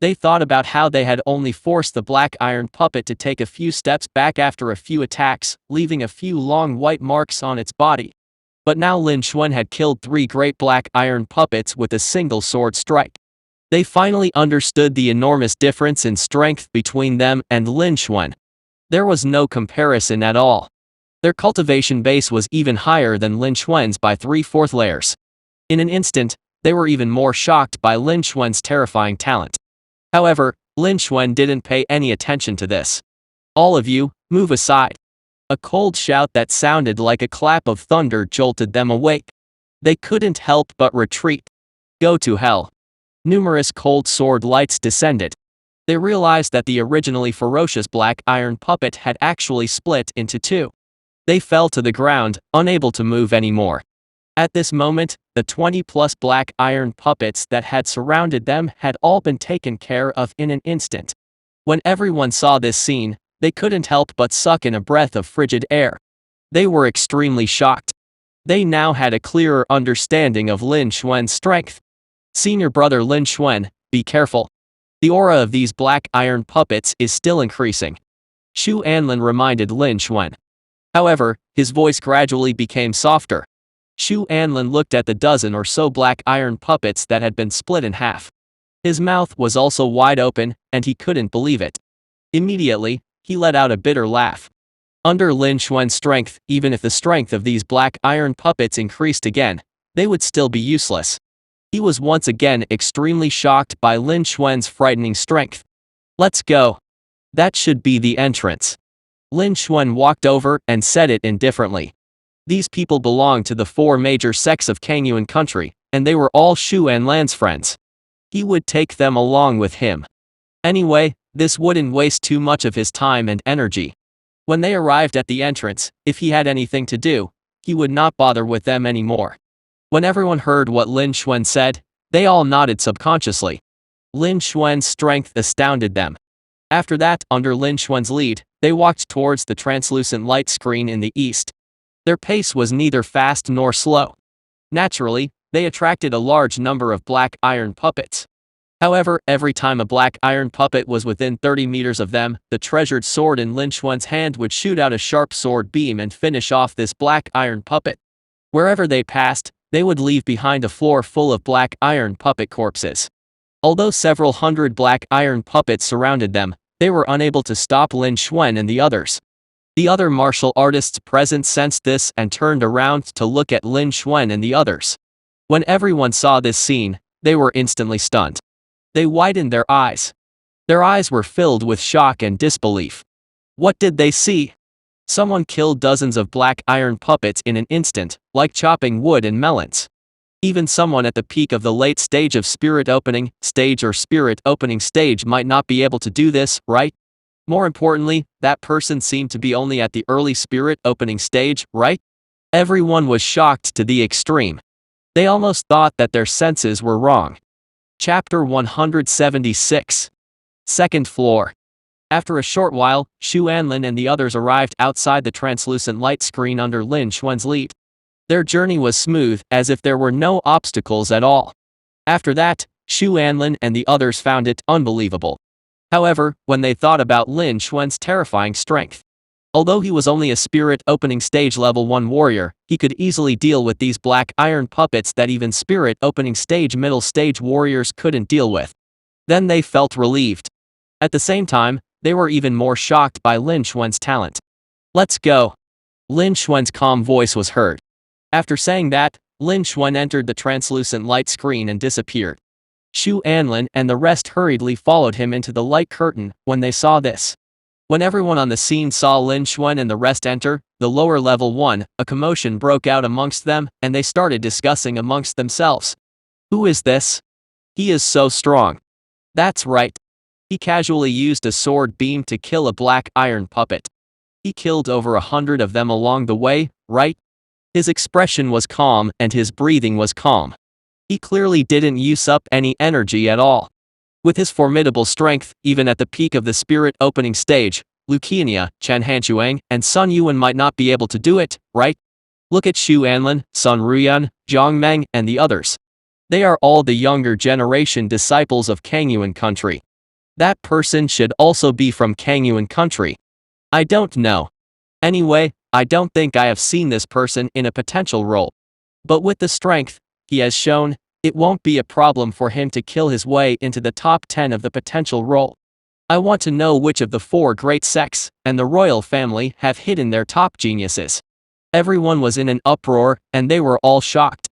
They thought about how they had only forced the black iron puppet to take a few steps back after a few attacks, leaving a few long white marks on its body. But now Lin Xuan had killed 3 great black iron puppets with a single sword strike. They finally understood the enormous difference in strength between them and Lin Xuan. There was no comparison at all. Their cultivation base was even higher than Lin Xuan's by 3/4 layers. In an instant, they were even more shocked by Lin Xuan's terrifying talent. However, Lin Xuan didn't pay any attention to this. All of you, move aside. A cold shout that sounded like a clap of thunder jolted them awake. They couldn't help but retreat. Go to hell. Numerous cold sword lights descended. They realized that the originally ferocious black iron puppet had actually split into 2. They fell to the ground, unable to move anymore. At this moment, the 20+ black iron puppets that had surrounded them had all been taken care of in an instant. When everyone saw this scene, they couldn't help but suck in a breath of frigid air. They were extremely shocked. They now had a clearer understanding of Lin Xuan's strength. Senior brother Lin Xuan, be careful. The aura of these black iron puppets is still increasing. Xu Anlin reminded Lin Xuan. However, his voice gradually became softer. Xu Anlin looked at the dozen or so black iron puppets that had been split in half. His mouth was also wide open, and he couldn't believe it. Immediately, he let out a bitter laugh. Under Lin Xuan's strength, even if the strength of these black iron puppets increased again, they would still be useless. He was once again extremely shocked by Lin Xuan's frightening strength. Let's go. That should be the entrance. Lin Xuan walked over and said it indifferently. These people belonged to the 4 major sects of Kangyuan country, and they were all Xu Anlan's friends. He would take them along with him. Anyway, this wouldn't waste too much of his time and energy. When they arrived at the entrance, if he had anything to do, he would not bother with them anymore. When everyone heard what Lin Xuan said, they all nodded subconsciously. Lin Xuan's strength astounded them. After that, under Lin Xuan's lead, they walked towards the translucent light screen in the east. Their pace was neither fast nor slow. Naturally, they attracted a large number of black iron puppets. However, every time a black iron puppet was within 30 meters of them, the treasured sword in Lin Xuan's hand would shoot out a sharp sword beam and finish off this black iron puppet. Wherever they passed, they would leave behind a floor full of black iron puppet corpses. Although several hundred black iron puppets surrounded them, They were unable to stop Lin Xuan and the others. The other martial artists present sensed this and turned around to look at Lin Xuan and the others. When everyone saw this scene, they were instantly stunned. They widened their eyes. Their eyes were filled with shock and disbelief. What did they see? Someone killed dozens of black iron puppets in an instant, like chopping wood and melons. Even someone at the peak of the late stage of spirit opening stage might not be able to do this, right? More importantly, that person seemed to be only at the early spirit opening stage, right? Everyone was shocked to the extreme. They almost thought that their senses were wrong. Chapter 176. Second floor. After a short while, Xu Anlin and the others arrived outside the translucent light screen under Lin Xuan's lead. Their journey was smooth, as if there were no obstacles at all. After that, Xu Anlin and the others found it unbelievable. However, when they thought about Lin Xuan's terrifying strength, although he was only a spirit opening stage level 1 warrior, he could easily deal with these black iron puppets that even spirit opening stage middle stage warriors couldn't deal with. Then they felt relieved. At the same time, they were even more shocked by Lin Xuan's talent. Let's go. Lin Xuan's calm voice was heard. After saying that, Lin Xuan entered the translucent light screen and disappeared. Xu Anlin and the rest hurriedly followed him into the light curtain when they saw this. When everyone on the scene saw Lin Xuan and the rest enter the lower level 1, a commotion broke out amongst them, and they started discussing amongst themselves. Who is this? He is so strong. That's right. He casually used a sword beam to kill a black iron puppet. He killed over 100 of them along the way, right? His expression was calm and his breathing was calm. He clearly didn't use up any energy at all. With his formidable strength, even at the peak of the spirit opening stage, Lucania, Chen Hanchuang, and Sun Yuan might not be able to do it, right? Look at Xu Anlin, Sun Ruyan, Zhang Meng, and the others. They are all the younger generation disciples of Kangyuan country. That person should also be from Kangyuan country. I don't know. Anyway, I don't think I have seen this person in a potential role. But with the strength he has shown, it won't be a problem for him to kill his way into the top 10 of the potential role. I want to know which of the 4 great sects and the royal family have hidden their top geniuses. Everyone was in an uproar, and they were all shocked.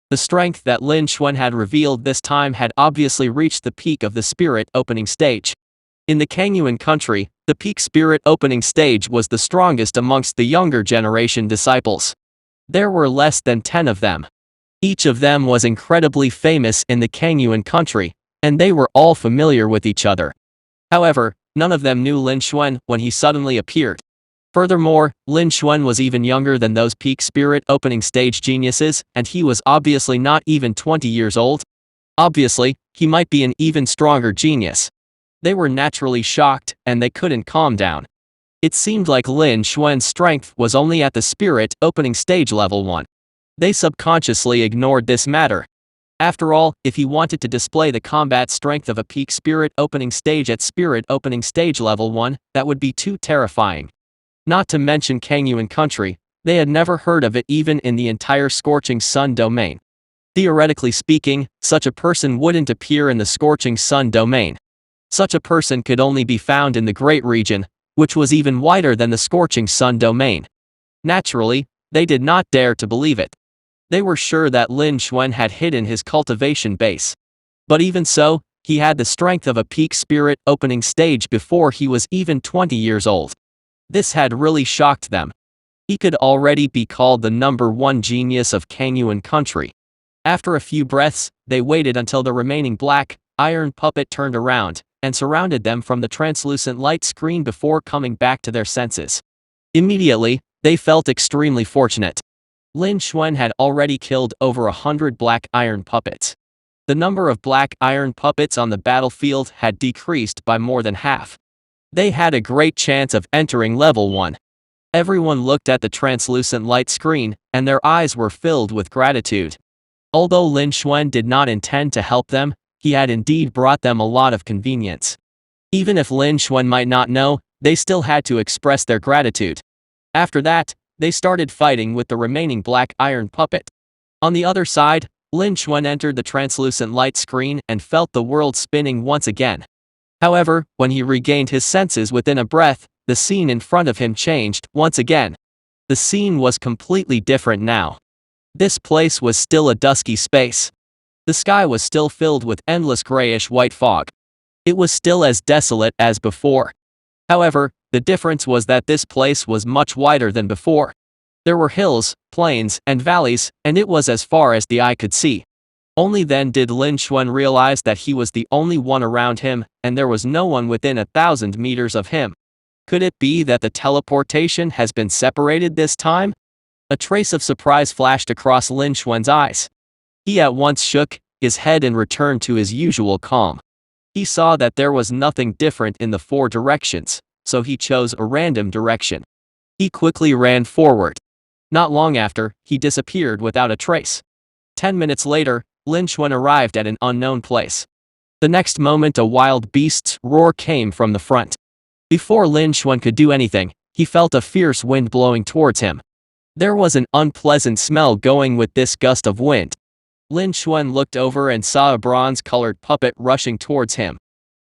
The strength that Lin Xuan had revealed this time had obviously reached the peak of the spirit opening stage. In the Kangyuan country, the peak spirit opening stage was the strongest amongst the younger generation disciples. There were less than 10 of them. Each of them was incredibly famous in the Kangyuan country, and they were all familiar with each other. However, none of them knew Lin Xuan when he suddenly appeared. Furthermore, Lin Xuan was even younger than those peak spirit opening stage geniuses, and he was obviously not even 20 years old. Obviously, he might be an even stronger genius. They were naturally shocked, and they couldn't calm down. It seemed like Lin Xuan's strength was only at the spirit opening stage level 1. They subconsciously ignored this matter. After all, if he wanted to display the combat strength of a peak spirit opening stage at spirit opening stage level 1, that would be too terrifying. Not to mention Kangyuan country, they had never heard of it even in the entire Scorching Sun domain. Theoretically speaking, such a person wouldn't appear in the Scorching Sun domain. Such a person could only be found in the Great Region, which was even wider than the Scorching Sun domain. Naturally, they did not dare to believe it. They were sure that Lin Xuan had hidden his cultivation base. But even so, he had the strength of a peak spirit opening stage before he was even 20 years old. This had really shocked them. He could already be called the #1 genius of Kangyuan country. After a few breaths, they waited until the remaining black iron puppet turned around and surrounded them from the translucent light screen before coming back to their senses. Immediately, they felt extremely fortunate. Lin Xuan had already killed over 100 black iron puppets. The number of black iron puppets on the battlefield had decreased by more than half. They had a great chance of entering level 1. Everyone looked at the translucent light screen, and their eyes were filled with gratitude. Although Lin Xuan did not intend to help them, he had indeed brought them a lot of convenience. Even if Lin Xuan might not know, they still had to express their gratitude. After that, they started fighting with the remaining black iron puppet. On the other side, Lin Xuan entered the translucent light screen and felt the world spinning once again. However, when he regained his senses within a breath, the scene in front of him changed once again. The scene was completely different now. This place was still a dusky space. The sky was still filled with endless grayish-white fog. It was still as desolate as before. However, the difference was that this place was much wider than before. There were hills, plains, and valleys, and it was as far as the eye could see. Only then did Lin Xuan realize that he was the only one around him, and there was no one within 1,000 meters of him. Could it be that the teleportation has been separated this time? A trace of surprise flashed across Lin Xuan's eyes. He at once shook his head and returned to his usual calm. He saw that there was nothing different in the four directions, so he chose a random direction. He quickly ran forward. Not long after, he disappeared without a trace. 10 minutes later, Lin Xuan arrived at an unknown place. The next moment a wild beast's roar came from the front. Before Lin Xuan could do anything, he felt a fierce wind blowing towards him. There was an unpleasant smell going with this gust of wind. Lin Xuan looked over and saw a bronze-colored puppet rushing towards him.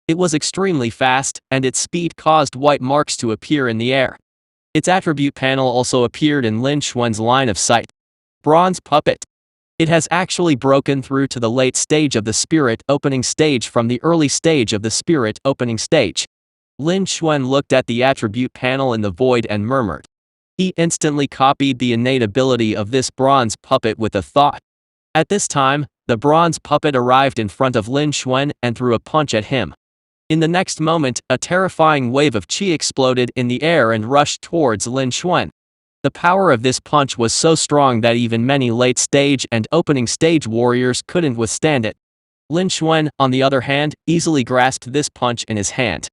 It was extremely fast, and its speed caused white marks to appear in the air. Its attribute panel also appeared in Lin Xuan's line of sight. Bronze puppet. It has actually broken through to the late stage of the spirit opening stage from the early stage of the spirit opening stage. Lin Xuan looked at the attribute panel in the void and murmured. He instantly copied the innate ability of this bronze puppet with a thought. At this time, the bronze puppet arrived in front of Lin Xuan and threw a punch at him. In the next moment, a terrifying wave of qi exploded in the air and rushed towards Lin Xuan. The power of this punch was so strong that even many late-stage and opening-stage warriors couldn't withstand it. Lin Xuan, on the other hand, easily grasped this punch in his hand.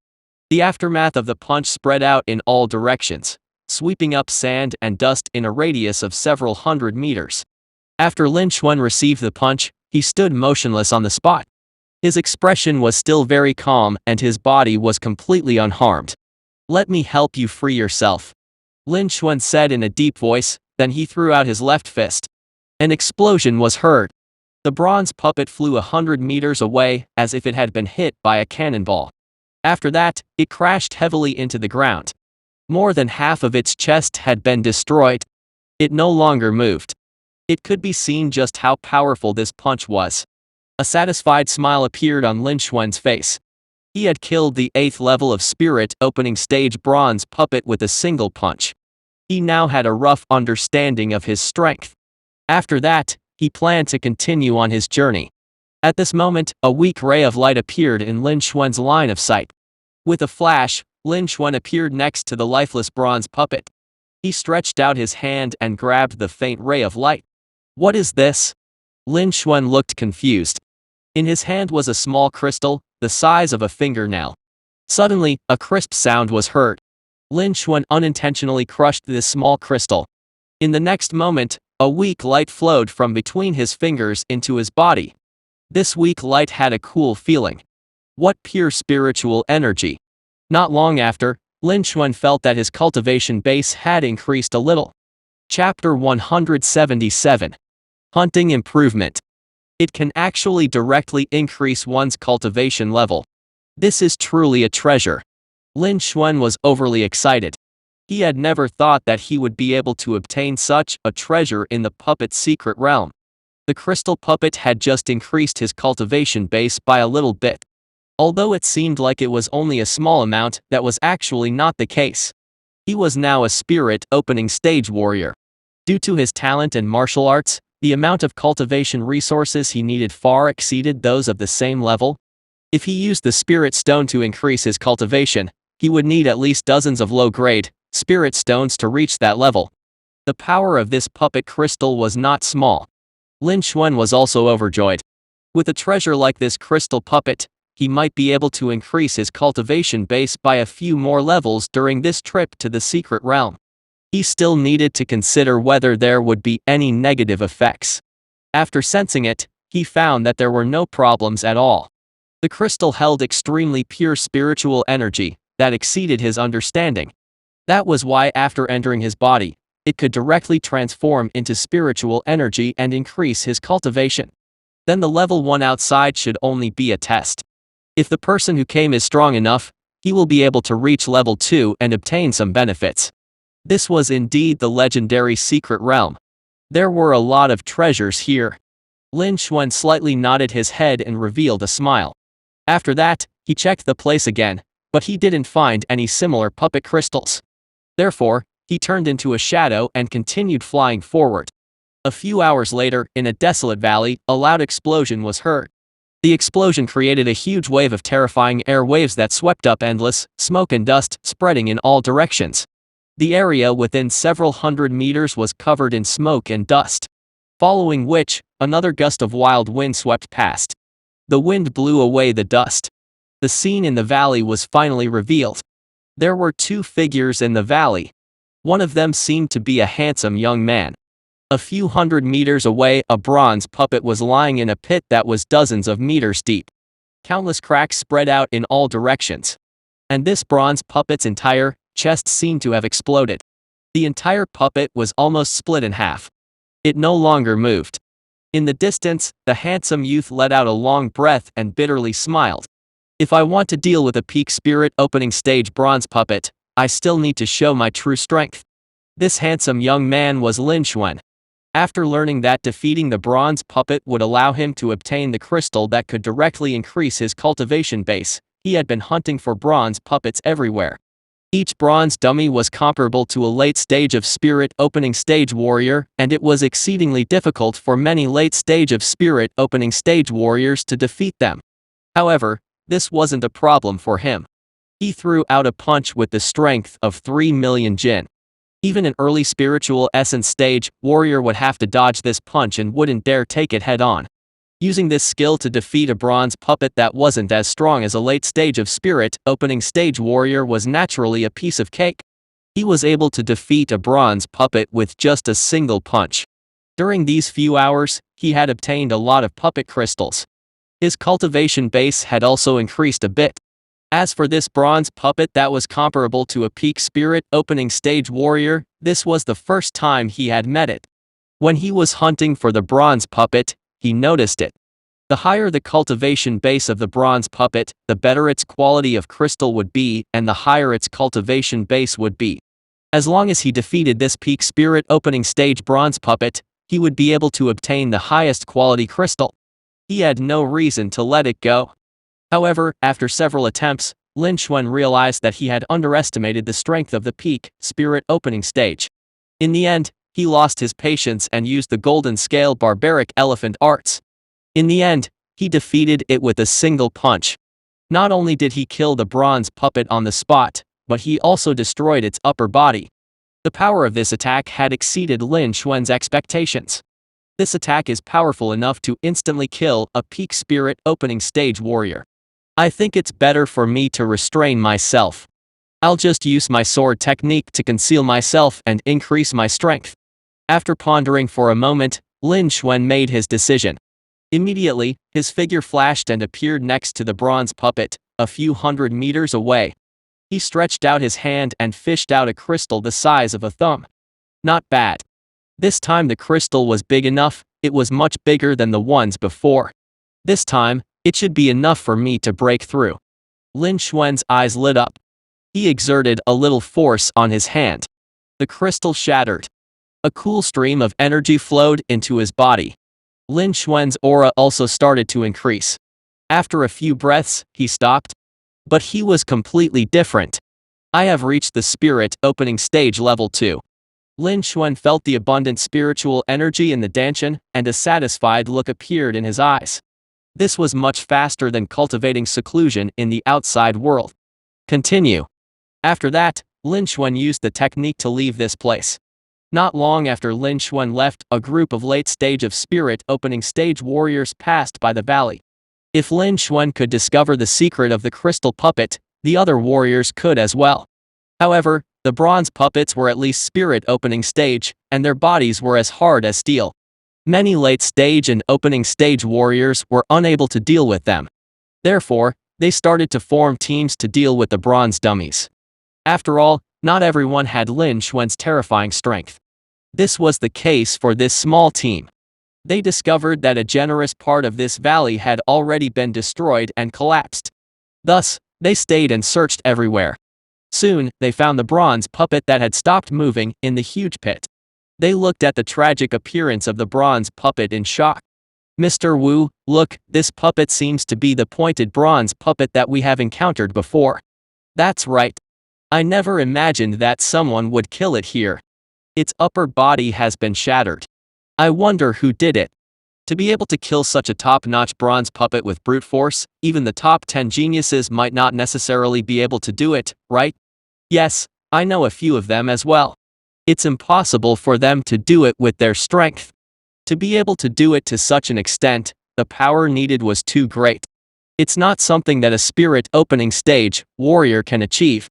The aftermath of the punch spread out in all directions, sweeping up sand and dust in a radius of several hundred meters. After Lin Xuan received the punch, he stood motionless on the spot. His expression was still very calm and his body was completely unharmed. "Let me help you free yourself," Lin Xuan said in a deep voice, then he threw out his left fist. An explosion was heard. The bronze puppet flew 100 meters away as if it had been hit by a cannonball. After that, it crashed heavily into the ground. More than half of its chest had been destroyed. It no longer moved. It could be seen just how powerful this punch was. A satisfied smile appeared on Lin Xuan's face. He had killed the 8th level of spirit opening stage bronze puppet with a single punch. He now had a rough understanding of his strength. After that, he planned to continue on his journey. At this moment, a weak ray of light appeared in Lin Xuan's line of sight. With a flash, Lin Xuan appeared next to the lifeless bronze puppet. He stretched out his hand and grabbed the faint ray of light. "What is this?" Lin Xuan looked confused. In his hand was a small crystal, the size of a fingernail. Suddenly, a crisp sound was heard. Lin Xuan unintentionally crushed this small crystal. In the next moment, a weak light flowed from between his fingers into his body. This weak light had a cool feeling. What pure spiritual energy! Not long after, Lin Xuan felt that his cultivation base had increased a little. Chapter 177. Hunting Improvement. It can actually directly increase one's cultivation level. This is truly a treasure. Lin Xuan was overly excited. He had never thought that he would be able to obtain such a treasure in the puppet's secret realm. The crystal puppet had just increased his cultivation base by a little bit. Although it seemed like it was only a small amount, that was actually not the case. He was now a spirit opening stage warrior. Due to his talent in martial arts, the amount of cultivation resources he needed far exceeded those of the same level. If he used the spirit stone to increase his cultivation, he would need at least dozens of low-grade spirit stones to reach that level. The power of this puppet crystal was not small. Lin Xuan was also overjoyed. With a treasure like this crystal puppet, he might be able to increase his cultivation base by a few more levels during this trip to the secret realm. He still needed to consider whether there would be any negative effects. After sensing it, he found that there were no problems at all. The crystal held extremely pure spiritual energy that exceeded his understanding. That was why after entering his body, it could directly transform into spiritual energy and increase his cultivation. Then the level 1 outside should only be a test. If the person who came is strong enough, he will be able to reach level 2 and obtain some benefits. This was indeed the legendary secret realm. There were a lot of treasures here. Lin Xuan slightly nodded his head and revealed a smile. After that, he checked the place again, but he didn't find any similar puppet crystals. Therefore, he turned into a shadow and continued flying forward. A few hours later, in a desolate valley, a loud explosion was heard. The explosion created a huge wave of terrifying air waves that swept up endless smoke and dust, spreading in all directions. The area within several hundred meters was covered in smoke and dust. Following which, another gust of wild wind swept past. The wind blew away the dust. The scene in the valley was finally revealed. There were two figures in the valley. One of them seemed to be a handsome young man. A few hundred meters away, a bronze puppet was lying in a pit that was dozens of meters deep. Countless cracks spread out in all directions. And this bronze puppet's entire chest seemed to have exploded. The entire puppet was almost split in half. It no longer moved. In the distance, the handsome youth let out a long breath and bitterly smiled. If I want to deal with a peak spirit opening stage bronze puppet, I still need to show my true strength. This handsome young man was Lin Xuan. After learning that defeating the bronze puppet would allow him to obtain the crystal that could directly increase his cultivation base, he had been hunting for bronze puppets everywhere. Each bronze dummy was comparable to a late stage of spirit opening stage warrior, and it was exceedingly difficult for many late stage of spirit opening stage warriors to defeat them. However, this wasn't a problem for him. He threw out a punch with the strength of 3 million jin. Even an early spiritual essence stage warrior would have to dodge this punch and wouldn't dare take it head on. Using this skill to defeat a bronze puppet that wasn't as strong as a late stage of spirit opening stage warrior was naturally a piece of cake. He was able to defeat a bronze puppet with just a single punch. During these few hours, he had obtained a lot of puppet crystals. His cultivation base had also increased a bit. As for this bronze puppet that was comparable to a peak spirit opening stage warrior, this was the first time he had met it. When he was hunting for the bronze puppet, he noticed it. The higher the cultivation base of the bronze puppet, the better its quality of crystal would be, and the higher its cultivation base would be. As long as he defeated this peak spirit opening stage bronze puppet, he would be able to obtain the highest quality crystal. He had no reason to let it go. However, after several attempts, Lin Xuan realized that he had underestimated the strength of the peak spirit opening stage. In the end, he lost his patience and used the golden scale barbaric elephant arts. In the end, he defeated it with a single punch. Not only did he kill the bronze puppet on the spot, but he also destroyed its upper body. The power of this attack had exceeded Lin Xuan's expectations. This attack is powerful enough to instantly kill a peak spirit opening stage warrior. I think it's better for me to restrain myself. I'll just use my sword technique to conceal myself and increase my strength. After pondering for a moment, Lin Xuan made his decision. Immediately, his figure flashed and appeared next to the bronze puppet, a few hundred meters away. He stretched out his hand and fished out a crystal the size of a thumb. Not bad. This time the crystal was big enough, it was much bigger than the ones before. This time, it should be enough for me to break through. Lin Xuan's eyes lit up. He exerted a little force on his hand. The crystal shattered. A cool stream of energy flowed into his body. Lin Xuan's aura also started to increase. After a few breaths, he stopped. But he was completely different. I have reached the spirit opening stage level 2. Lin Xuan felt the abundant spiritual energy in the Danshan, and a satisfied look appeared in his eyes. This was much faster than cultivating seclusion in the outside world. Continue. After that, Lin Xuan used the technique to leave this place. Not long after Lin Xuan left, a group of late stage of spirit opening stage warriors passed by the valley. If Lin Xuan could discover the secret of the crystal puppet, the other warriors could as well. However, the bronze puppets were at least spirit opening stage, and their bodies were as hard as steel. Many late stage and opening stage warriors were unable to deal with them. Therefore, they started to form teams to deal with the bronze dummies. After all, not everyone had Lin Xuan's terrifying strength. This was the case for this small team. They discovered that a generous part of this valley had already been destroyed and collapsed. Thus, they stayed and searched everywhere. Soon, they found the bronze puppet that had stopped moving in the huge pit. They looked at the tragic appearance of the bronze puppet in shock. "Mr. Wu, look, this puppet seems to be the pointed bronze puppet that we have encountered before." "That's right. I never imagined that someone would kill it here. Its upper body has been shattered. I wonder who did it." To be able to kill such a top-notch bronze puppet with brute force, even the top 10 geniuses might not necessarily be able to do it, right? Yes, I know a few of them as well. It's impossible for them to do it with their strength. To be able to do it to such an extent, the power needed was too great. It's not something that a spirit opening stage warrior can achieve.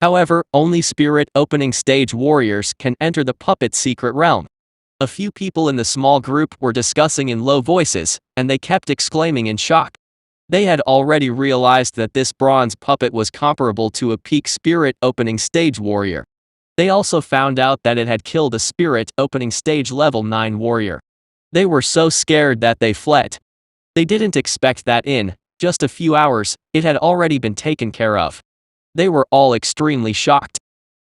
However, only spirit opening stage warriors can enter the puppet's secret realm. A few people in the small group were discussing in low voices, and they kept exclaiming in shock. They had already realized that this bronze puppet was comparable to a peak spirit opening stage warrior. They also found out that it had killed a spirit opening stage level 9 warrior. They were so scared that they fled. They didn't expect that in just a few hours, it had already been taken care of. They were all extremely shocked.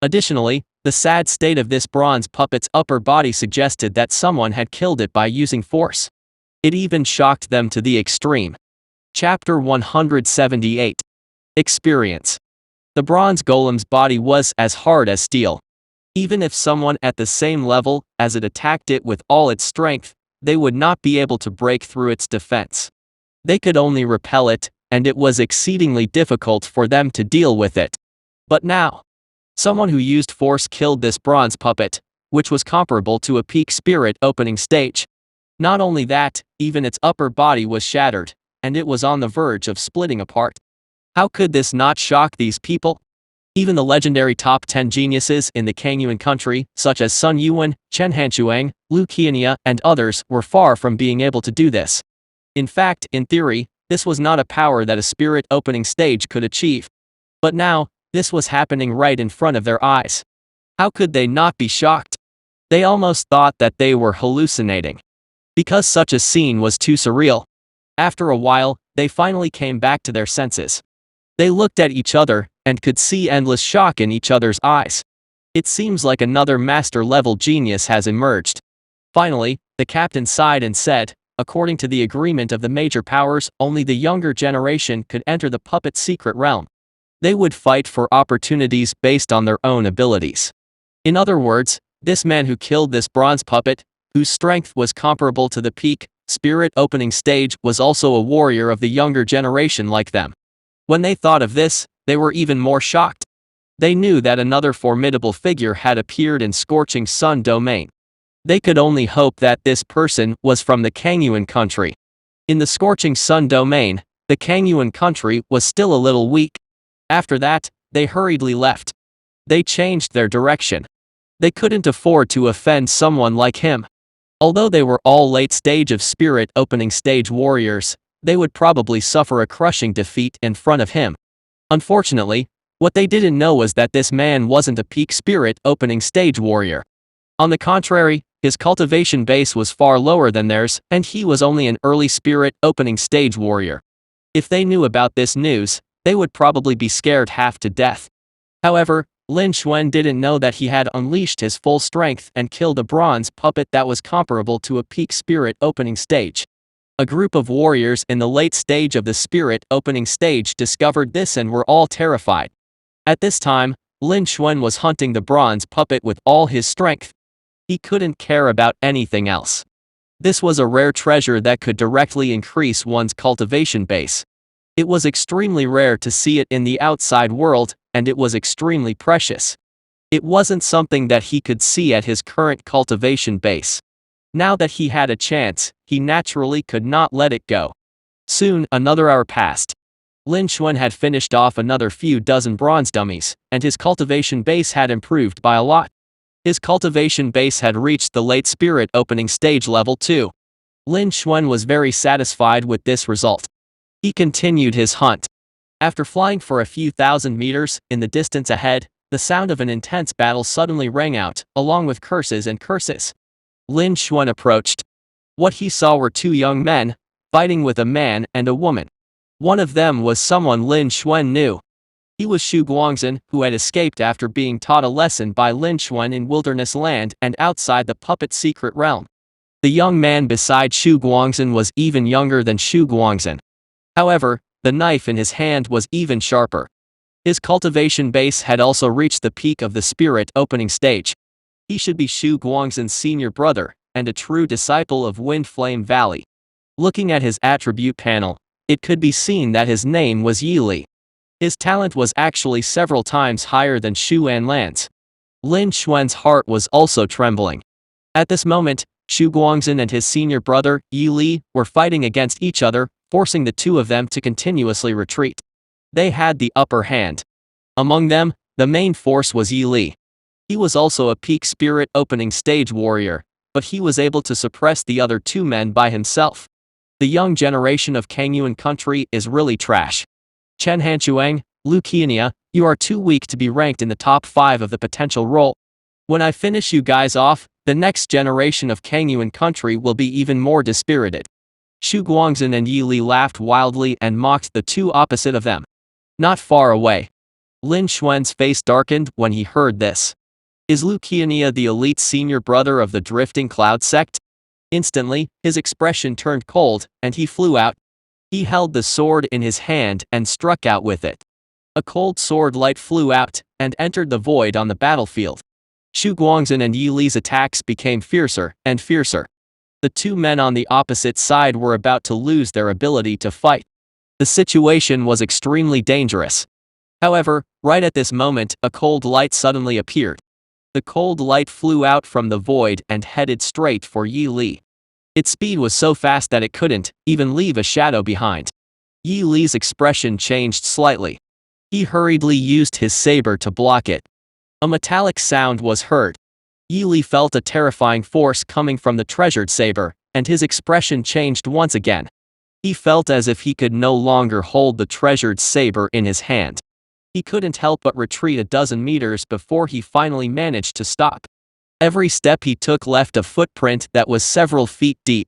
Additionally, the sad state of this bronze puppet's upper body suggested that someone had killed it by using force. It even shocked them to the extreme. Chapter 178. Experience. The bronze golem's body was as hard as steel. Even if someone at the same level as it attacked it with all its strength, they would not be able to break through its defense. They could only repel it, and it was exceedingly difficult for them to deal with it. But now, someone who used force killed this bronze puppet, which was comparable to a peak spirit opening stage. Not only that, even its upper body was shattered, and it was on the verge of splitting apart. How could this not shock these people? Even the legendary top 10 geniuses in the Kangyuan country, such as Sun Yuan, Chen Hanchuang, Lu Qianhua, and others, were far from being able to do this. In fact, in theory, this was not a power that a spirit opening stage could achieve. But now, this was happening right in front of their eyes. How could they not be shocked? They almost thought that they were hallucinating. Because such a scene was too surreal. After a while, they finally came back to their senses. They looked at each other, and could see endless shock in each other's eyes. It seems like another master-level genius has emerged. Finally, the captain sighed and said, according to the agreement of the major powers, only the younger generation could enter the puppet's secret realm. They would fight for opportunities based on their own abilities. In other words, this man who killed this bronze puppet, whose strength was comparable to the peak spirit opening stage, was also a warrior of the younger generation like them. When they thought of this, they were even more shocked. They knew that another formidable figure had appeared in Scorching Sun domain. They could only hope that this person was from the Kangyuan country. In the Scorching Sun domain, the Kangyuan country was still a little weak. After that, they hurriedly left. They changed their direction. They couldn't afford to offend someone like him. Although they were all late stage of spirit opening stage warriors, they would probably suffer a crushing defeat in front of him. Unfortunately, what they didn't know was that this man wasn't a peak spirit opening stage warrior. On the contrary, his cultivation base was far lower than theirs, and he was only an early spirit opening stage warrior. If they knew about this news, they would probably be scared half to death. However, Lin Xuan didn't know that he had unleashed his full strength and killed a bronze puppet that was comparable to a peak spirit opening stage. A group of warriors in the late stage of the spirit opening stage discovered this and were all terrified. At this time, Lin Xuan was hunting the bronze puppet with all his strength. He couldn't care about anything else. This was a rare treasure that could directly increase one's cultivation base. It was extremely rare to see it in the outside world, and it was extremely precious. It wasn't something that he could see at his current cultivation base. Now that he had a chance, he naturally could not let it go. Soon, another hour passed. Lin Xuan had finished off another few dozen bronze dummies, and his cultivation base had improved by a lot. His cultivation base had reached the late spirit opening stage level 2. Lin Xuan was very satisfied with this result. He continued his hunt. After flying for a few thousand meters in the distance ahead, the sound of an intense battle suddenly rang out, along with curses and curses. Lin Xuan approached. What he saw were two young men, fighting with a man and a woman. One of them was someone Lin Xuan knew. He was Xu Guangzhen, who had escaped after being taught a lesson by Lin Xuan in Wilderness Land and outside the puppet secret realm. The young man beside Xu Guangzhen was even younger than Xu Guangzhen. However, the knife in his hand was even sharper. His cultivation base had also reached the peak of the spirit opening stage. He should be Xu Guangzhen's senior brother, and a true disciple of Wind Flame Valley. Looking at his attribute panel, it could be seen that his name was Yi Li. His talent was actually several times higher than Xu Anlan's. Lin Xuan's heart was also trembling. At this moment, Xu Guangzhen and his senior brother, Yi Li, were fighting against each other, forcing the two of them to continuously retreat. They had the upper hand. Among them, the main force was Yi Li. He was also a peak spirit opening stage warrior, but he was able to suppress the other two men by himself. The young generation of Kangyuan country is really trash. Chen Hanchuang, Lu Qiannia, you are too weak to be ranked in the top 5 of the potential role. When I finish you guys off, the next generation of Kangyuan country will be even more dispirited. Xu Guangzhen and Yi Li laughed wildly and mocked the two opposite of them. Not far away. Lin Xuan's face darkened when he heard this. Is Lu Qiannia the elite senior brother of the Drifting Cloud sect? Instantly, his expression turned cold, and he flew out. He held the sword in his hand and struck out with it. A cold sword light flew out, and entered the void on the battlefield. Xu Guangzhen and Yi Li's attacks became fiercer and fiercer. The two men on the opposite side were about to lose their ability to fight. The situation was extremely dangerous. However, right at this moment, a cold light suddenly appeared. The cold light flew out from the void and headed straight for Yi Li. Its speed was so fast that it couldn't even leave a shadow behind. Yi Li's expression changed slightly. He hurriedly used his saber to block it. A metallic sound was heard. Yi Li felt a terrifying force coming from the treasured saber, and his expression changed once again. He felt as if he could no longer hold the treasured saber in his hand. He couldn't help but retreat a dozen meters before he finally managed to stop. Every step he took left a footprint that was several feet deep.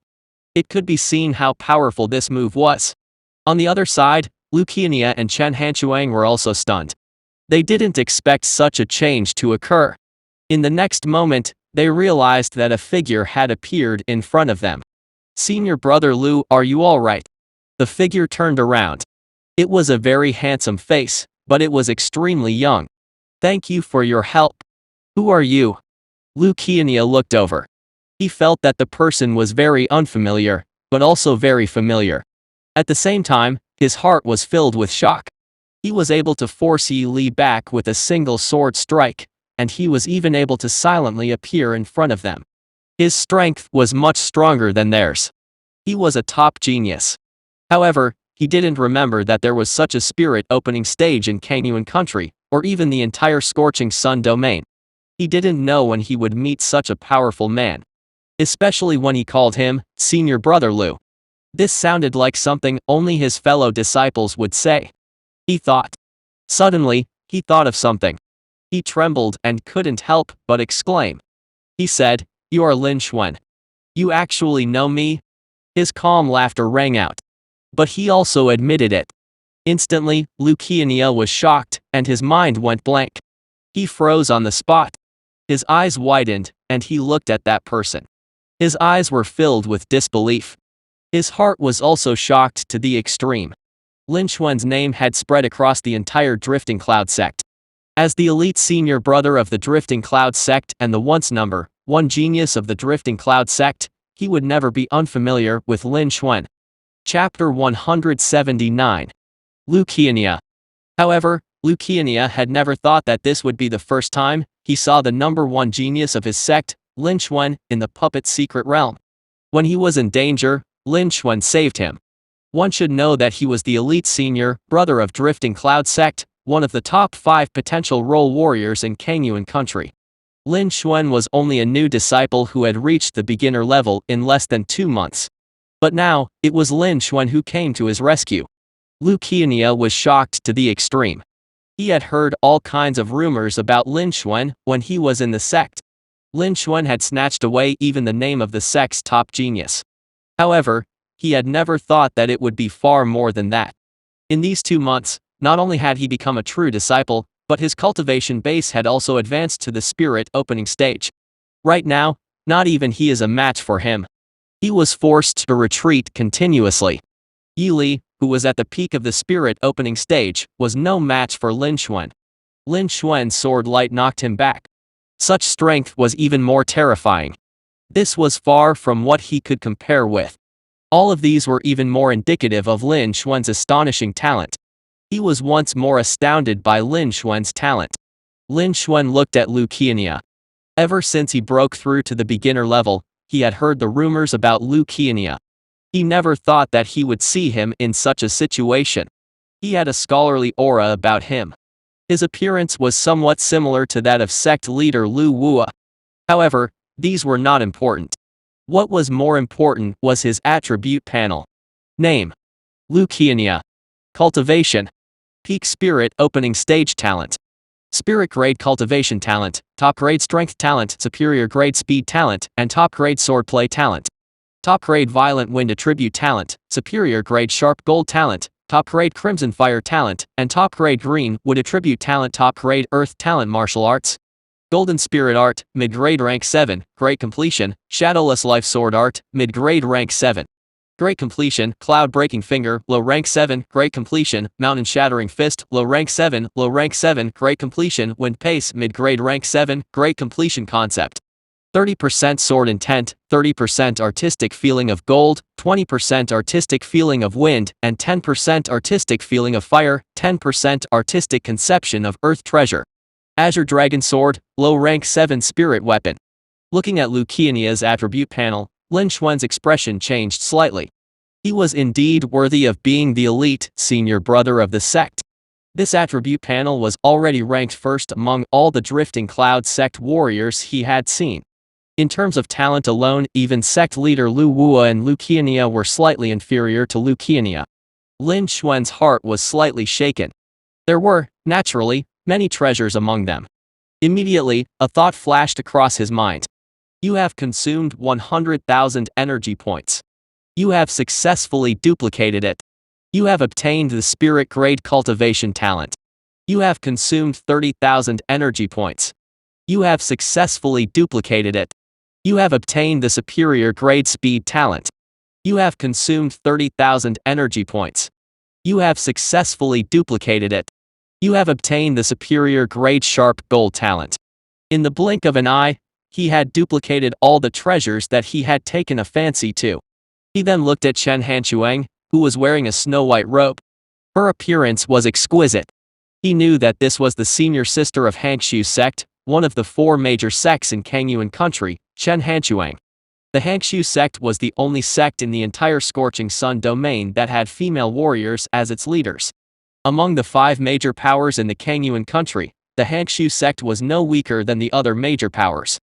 It could be seen how powerful this move was. On the other side, Lu Qiannia and Chen Hanchuang were also stunned. They didn't expect such a change to occur. In the next moment, they realized that a figure had appeared in front of them. Senior brother Lu, are you all right? The figure turned around. It was a very handsome face, but it was extremely young. Thank you for your help. Who are you? Lu Qiannia looked over. He felt that the person was very unfamiliar, but also very familiar. At the same time, his heart was filled with shock. He was able to force Yi Li back with a single sword strike, and he was even able to silently appear in front of them. His strength was much stronger than theirs. He was a top genius. However, he didn't remember that there was such a spirit opening stage in Kangyuan country, or even the entire Scorching Sun domain. He didn't know when he would meet such a powerful man. Especially when he called him Senior Brother Lu. This sounded like something only his fellow disciples would say. He thought. Suddenly, he thought of something. He trembled and couldn't help but exclaim. He said, "You are Lin Xuan. You actually know me?" His calm laughter rang out. But he also admitted it. Instantly, Lu Qiannia was shocked, and his mind went blank. He froze on the spot. His eyes widened, and he looked at that person. His eyes were filled with disbelief. His heart was also shocked to the extreme. Lin Xuan's name had spread across the entire Drifting Cloud sect. As the elite senior brother of the Drifting Cloud sect and the once number 1 genius of the Drifting Cloud sect, he would never be unfamiliar with Lin Xuan. Chapter 179. Lu Qiannia. However, Lu Qiannia had never thought that this would be the first time he saw the number 1 genius of his sect, Lin Xuan, in the puppet secret realm. When he was in danger, Lin Xuan saved him. One should know that he was the elite senior brother of Drifting Cloud sect, one of the top 5 potential role warriors in Kangyuan country. Lin Xuan was only a new disciple who had reached the beginner level in less than 2 months. But now, it was Lin Xuan who came to his rescue. Lu Qiannia was shocked to the extreme. He had heard all kinds of rumors about Lin Xuan when he was in the sect. Lin Xuan had snatched away even the name of the sect's top genius. However, he had never thought that it would be far more than that. In these 2 months, not only had he become a true disciple, but his cultivation base had also advanced to the spirit opening stage. Right now, not even he is a match for him. He was forced to retreat continuously. Yi Li, who was at the peak of the spirit opening stage, was no match for Lin Xuan. Lin Xuan's sword light knocked him back. Such strength was even more terrifying. This was far from what he could compare with. All of these were even more indicative of Lin Xuan's astonishing talent. He was once more astounded by Lin Xuan's talent. Lin Xuan looked at Lu Qiannia. Ever since he broke through to the beginner level, he had heard the rumors about Lu Qiannia. He never thought that he would see him in such a situation. He had a scholarly aura about him. His appearance was somewhat similar to that of sect leader Lu Wua. However, these were not important. What was more important was his attribute panel. Name: Lu Qiannia. Cultivation: Peak Spirit Opening Stage Talent. Spirit Grade Cultivation Talent, Top Grade Strength Talent, Superior Grade Speed Talent, and Top Grade Swordplay Talent. Top Grade Violent Wind Attribute Talent, Superior Grade Sharp Gold Talent, Top Grade Crimson Fire Talent, and Top Grade Green Wood Attribute Talent. Top Grade Earth Talent. Martial Arts: Golden Spirit Art, Mid-Grade Rank 7, Great Completion, Shadowless Life Sword Art, Mid-Grade Rank 7. Great Completion, Cloud Breaking Finger, Low Rank 7, Great Completion, Mountain Shattering Fist, Low Rank 7, Low Rank 7, Great Completion, Wind Pace, Mid-Grade Rank 7, Great Completion Concept. 30% Sword Intent, 30% Artistic Feeling of Gold, 20% Artistic Feeling of Wind, and 10% Artistic Feeling of Fire, 10% Artistic Conception of Earth Treasure. Azure Dragon Sword, Low Rank 7 Spirit Weapon. Looking at Lu Qiannia's attribute panel, Lin Xuan's expression changed slightly. He was indeed worthy of being the elite, senior brother of the sect. This attribute panel was already ranked first among all the Drifting Cloud sect warriors he had seen. In terms of talent alone, even sect leader Lu Wua and Lu Qiannia were slightly inferior to Lu Qiannia. Lin Xuan's heart was slightly shaken. There were, naturally, many treasures among them. Immediately, a thought flashed across his mind. You have consumed 100,000 energy points. You have successfully duplicated it. You have obtained the Spirit Grade Cultivation Talent. You have consumed 30,000 energy points. You have successfully duplicated it. You have obtained the Superior Grade Speed Talent. You have consumed 30,000 energy points. You have successfully duplicated it. You have obtained the Superior Grade Sharp Gold Talent. In the blink of an eye, he had duplicated all the treasures that he had taken a fancy to. He then looked at Chen Hanchuang, who was wearing a snow-white robe. Her appearance was exquisite. He knew that this was the senior sister of Hangshu sect, one of the 4 major sects in Kangyuan country, Chen Hanchuang. The Hangshu sect was the only sect in the entire Scorching Sun domain that had female warriors as its leaders. Among the 5 major powers in the Kangyuan country, the Hangshu sect was no weaker than the other major powers.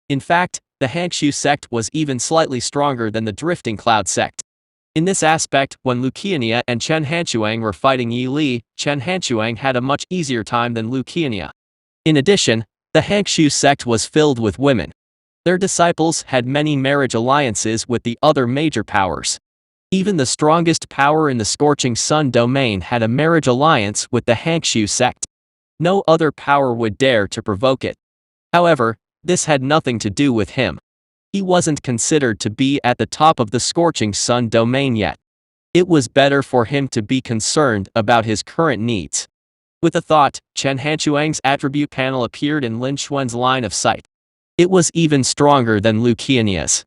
In fact, the Hangshu sect was even slightly stronger than the Drifting Cloud sect. In this aspect, when Lu Qiannia and Chen Hanchuang were fighting Yi Li, Chen Hanchuang had a much easier time than Lu Qiannia. In addition, the Hangshu sect was filled with women. Their disciples had many marriage alliances with the other major powers. Even the strongest power in the Scorching Sun domain had a marriage alliance with the Hangshu sect. No other power would dare to provoke it. However, this had nothing to do with him. He wasn't considered to be at the top of the Scorching Sun domain yet. It was better for him to be concerned about his current needs. With a thought, Chen Hanchuang's attribute panel appeared in Lin Xuan's line of sight. It was even stronger than Lu Qiannia's.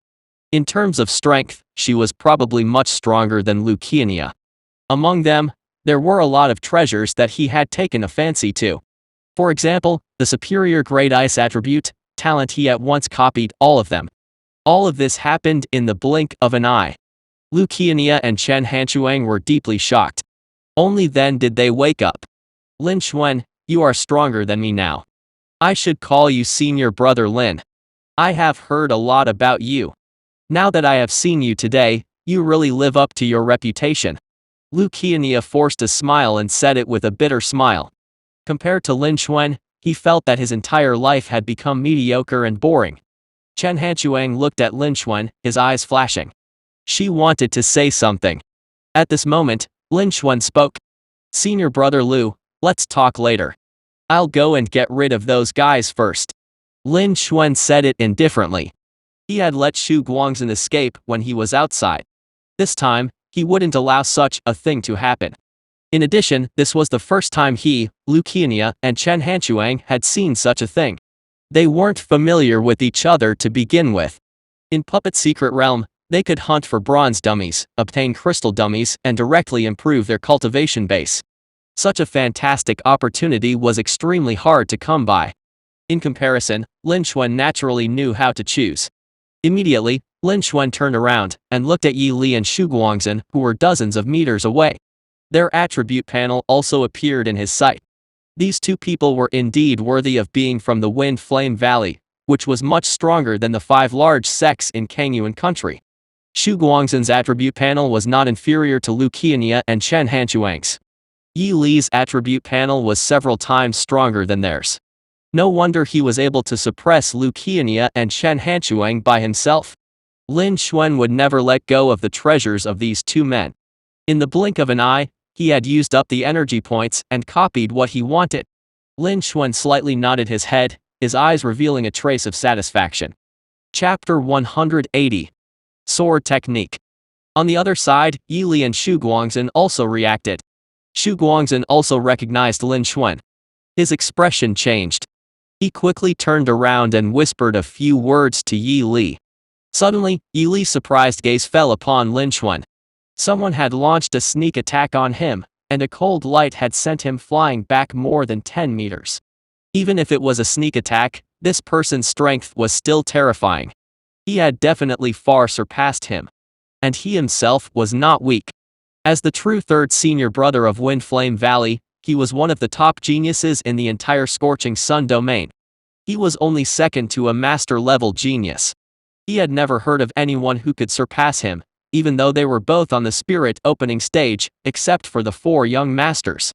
In terms of strength, she was probably much stronger than Lu Qiannia. Among them, there were a lot of treasures that he had taken a fancy to. For example, the Superior Grade Ice attribute talent, he at once copied all of them. All of this happened in the blink of an eye. Lu Qiannia and Chen Hanchuang were deeply shocked. Only then did they wake up. Lin Xuan, you are stronger than me now. I should call you senior brother Lin. I have heard a lot about you. Now that I have seen you today, you really live up to your reputation. Lu Qiannia forced a smile and said it with a bitter smile. Compared to Lin Xuan, he felt that his entire life had become mediocre and boring. Chen Hanchuang looked at Lin Xuan, his eyes flashing. She wanted to say something. At this moment, Lin Xuan spoke. Senior brother Lu, let's talk later. I'll go and get rid of those guys first. Lin Xuan said it indifferently. He had let Xu Guangzhen escape when he was outside. This time, he wouldn't allow such a thing to happen. In addition, this was the first time he, Lu Qiannia, and Chen Hanchuang had seen such a thing. They weren't familiar with each other to begin with. In Puppet Secret Realm, they could hunt for bronze dummies, obtain crystal dummies, and directly improve their cultivation base. Such a fantastic opportunity was extremely hard to come by. In comparison, Lin Xuan naturally knew how to choose. Immediately, Lin Xuan turned around and looked at Yi Li and Xu Guangzhen, who were dozens of meters away. Their attribute panel also appeared in his sight. These two people were indeed worthy of being from the Wind Flame Valley, which was much stronger than the 5 large sects in Kangyuan country. Xu Guangzhen's attribute panel was not inferior to Lu Qiannia and Chen Hanchuang's. Yi Li's attribute panel was several times stronger than theirs. No wonder he was able to suppress Lu Qiannia and Chen Hanchuang by himself. Lin Xuan would never let go of the treasures of these two men. In the blink of an eye, he had used up the energy points and copied what he wanted. Lin Xuan slightly nodded his head, his eyes revealing a trace of satisfaction. Chapter 180. Sword Technique. On the other side, Yi Li and Xu Guangzhen also reacted. Xu Guangzhen also recognized Lin Xuan. His expression changed. He quickly turned around and whispered a few words to Yi Li. Suddenly, Yi Li's surprised gaze fell upon Lin Xuan. Someone had launched a sneak attack on him, and a cold light had sent him flying back more than 10 meters. Even if it was a sneak attack, this person's strength was still terrifying. He had definitely far surpassed him. And he himself was not weak. As the true third senior brother of Wind Flame Valley, he was one of the top geniuses in the entire Scorching Sun domain. He was only second to a master-level genius. He had never heard of anyone who could surpass him, even though they were both on the spirit opening stage, except for the 4 young masters.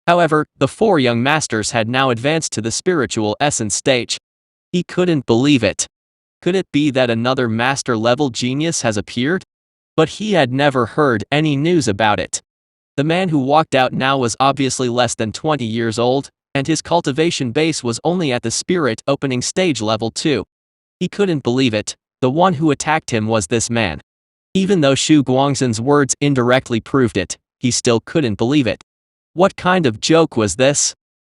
However, the 4 young masters had now advanced to the spiritual essence stage. He couldn't believe it. Could it be that another master-level genius has appeared? But he had never heard any news about it. The man who walked out now was obviously less than 20 years old, and his cultivation base was only at the spirit opening stage level 2. He couldn't believe it, the one who attacked him was this man. Even though Xu Guangzhen's words indirectly proved it, he still couldn't believe it. What kind of joke was this?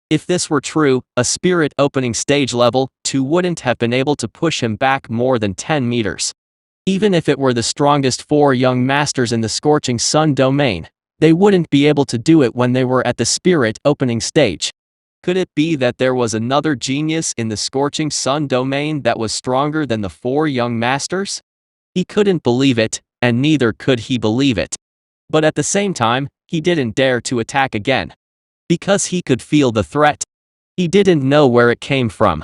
If this were true, a spirit opening stage level 2 wouldn't have been able to push him back more than 10 meters. Even if it were the strongest 4 young masters in the Scorching Sun domain, they wouldn't be able to do it when they were at the spirit opening stage. Could it be that there was another genius in the Scorching Sun domain that was stronger than the 4 young masters? He couldn't believe it, and neither could he believe it. But at the same time, he didn't dare to attack again. Because he could feel the threat. He didn't know where it came from.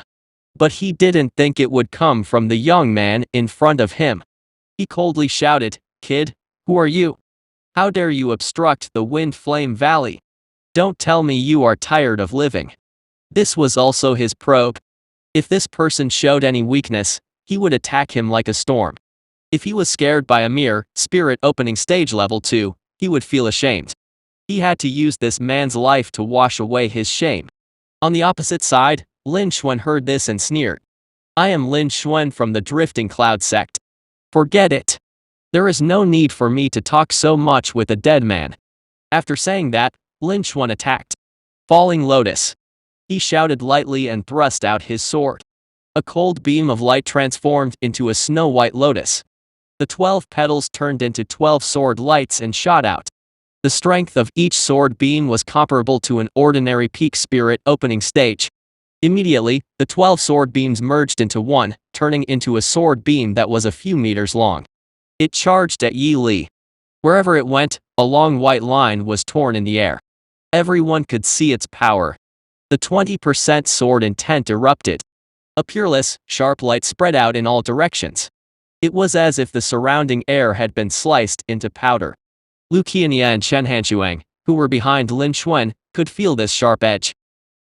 But he didn't think it would come from the young man in front of him. He coldly shouted, "Kid, who are you? How dare you obstruct the Wind Flame Valley? Don't tell me you are tired of living." This was also his probe. If this person showed any weakness, he would attack him like a storm. If he was scared by a mere spirit opening stage level 2, he would feel ashamed. He had to use this man's life to wash away his shame. On the opposite side, Lin Xuan heard this and sneered. "I am Lin Xuan from the Drifting Cloud sect. Forget it. There is no need for me to talk so much with a dead man." After saying that, Lin Xuan attacked. Falling Lotus. He shouted lightly and thrust out his sword. A cold beam of light transformed into a snow-white lotus. The 12 petals turned into 12 sword lights and shot out. The strength of each sword beam was comparable to an ordinary peak spirit opening stage. Immediately, the 12 sword beams merged into one, turning into a sword beam that was a few meters long. It charged at Yi Li. Wherever it went, a long white line was torn in the air. Everyone could see its power. The 20% sword intent erupted. A peerless, sharp light spread out in all directions. It was as if the surrounding air had been sliced into powder. Lu Qiannia and Chen Hanchuang, who were behind Lin Xuan, could feel this sharp edge.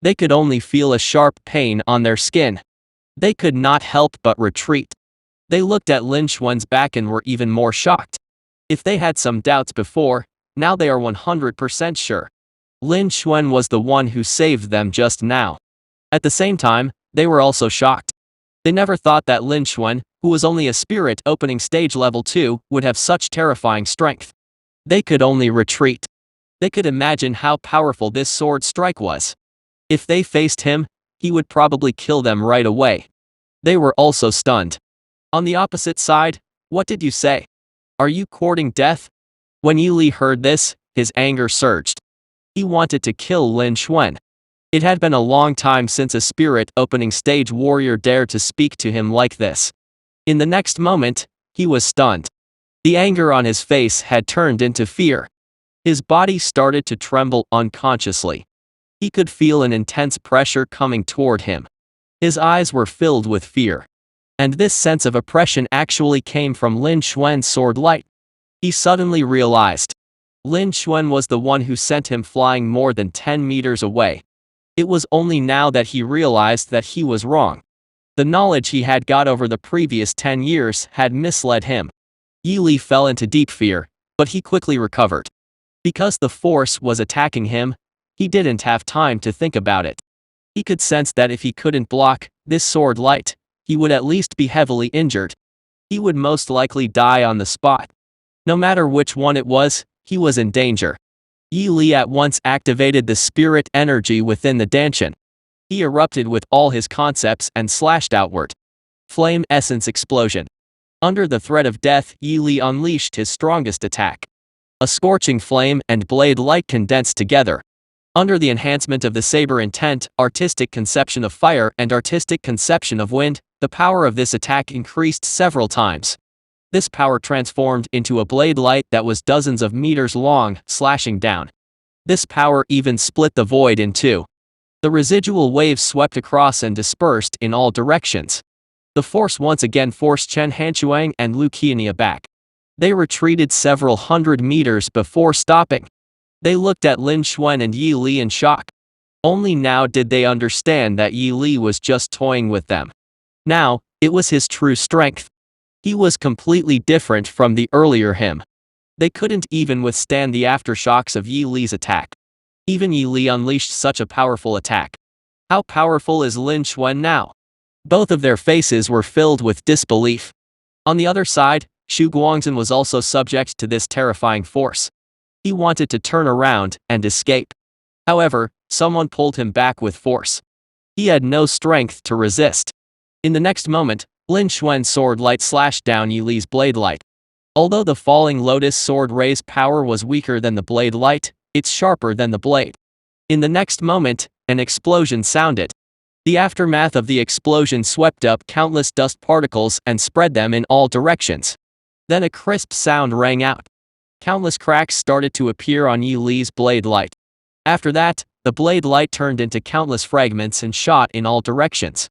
They could only feel a sharp pain on their skin. They could not help but retreat. They looked at Lin Xuan's back and were even more shocked. If they had some doubts before, now they are 100% sure. Lin Xuan was the one who saved them just now. At the same time, they were also shocked. They never thought that Lin Xuan, who was only a spirit opening stage level 2, would have such terrifying strength. They could only retreat. They could imagine how powerful this sword strike was. If they faced him, he would probably kill them right away. They were also stunned. On the opposite side, what did you say? Are you courting death? When Yili heard this, his anger surged. He wanted to kill Lin Xuan. It had been a long time since a spirit opening stage warrior dared to speak to him like this. In the next moment, he was stunned. The anger on his face had turned into fear. His body started to tremble unconsciously. He could feel an intense pressure coming toward him. His eyes were filled with fear. And this sense of oppression actually came from Lin Xuan's sword light. He suddenly realized. Lin Xuan was the one who sent him flying more than 10 meters away. It was only now that he realized that he was wrong. The knowledge he had got over the previous 10 years had misled him. Yili fell into deep fear, but he quickly recovered. Because the force was attacking him, he didn't have time to think about it. He could sense that if he couldn't block this sword light, he would at least be heavily injured. He would most likely die on the spot. No matter which one it was, he was in danger. Yi Li at once activated the spirit energy within the Danshan. He erupted with all his concepts and slashed outward. Flame Essence Explosion. Under the threat of death, Yi Li unleashed his strongest attack. A scorching flame and blade light condensed together. Under the enhancement of the saber intent, artistic conception of fire and artistic conception of wind, the power of this attack increased several times. This power transformed into a blade light that was dozens of meters long, slashing down. This power even split the void in two. The residual waves swept across and dispersed in all directions. The force once again forced Chen Hanchuang and Lu Qiannia back. They retreated several hundred meters before stopping. They looked at Lin Xuan and Yi Li in shock. Only now did they understand that Yi Li was just toying with them. Now, it was his true strength. He was completely different from the earlier him. They couldn't even withstand the aftershocks of Yi Li's attack. Even Yi Li unleashed such a powerful attack. How powerful is Lin Xuan now? Both of their faces were filled with disbelief. On the other side, Xu Guangzhen was also subject to this terrifying force. He wanted to turn around and escape. However, someone pulled him back with force. He had no strength to resist. In the next moment, Lin Xuan's sword light slashed down Yi Li's blade light. Although the falling lotus sword ray's power was weaker than the blade light, it's sharper than the blade. In the next moment, an explosion sounded. The aftermath of the explosion swept up countless dust particles and spread them in all directions. Then a crisp sound rang out. Countless cracks started to appear on Yi Li's blade light. After that, the blade light turned into countless fragments and shot in all directions.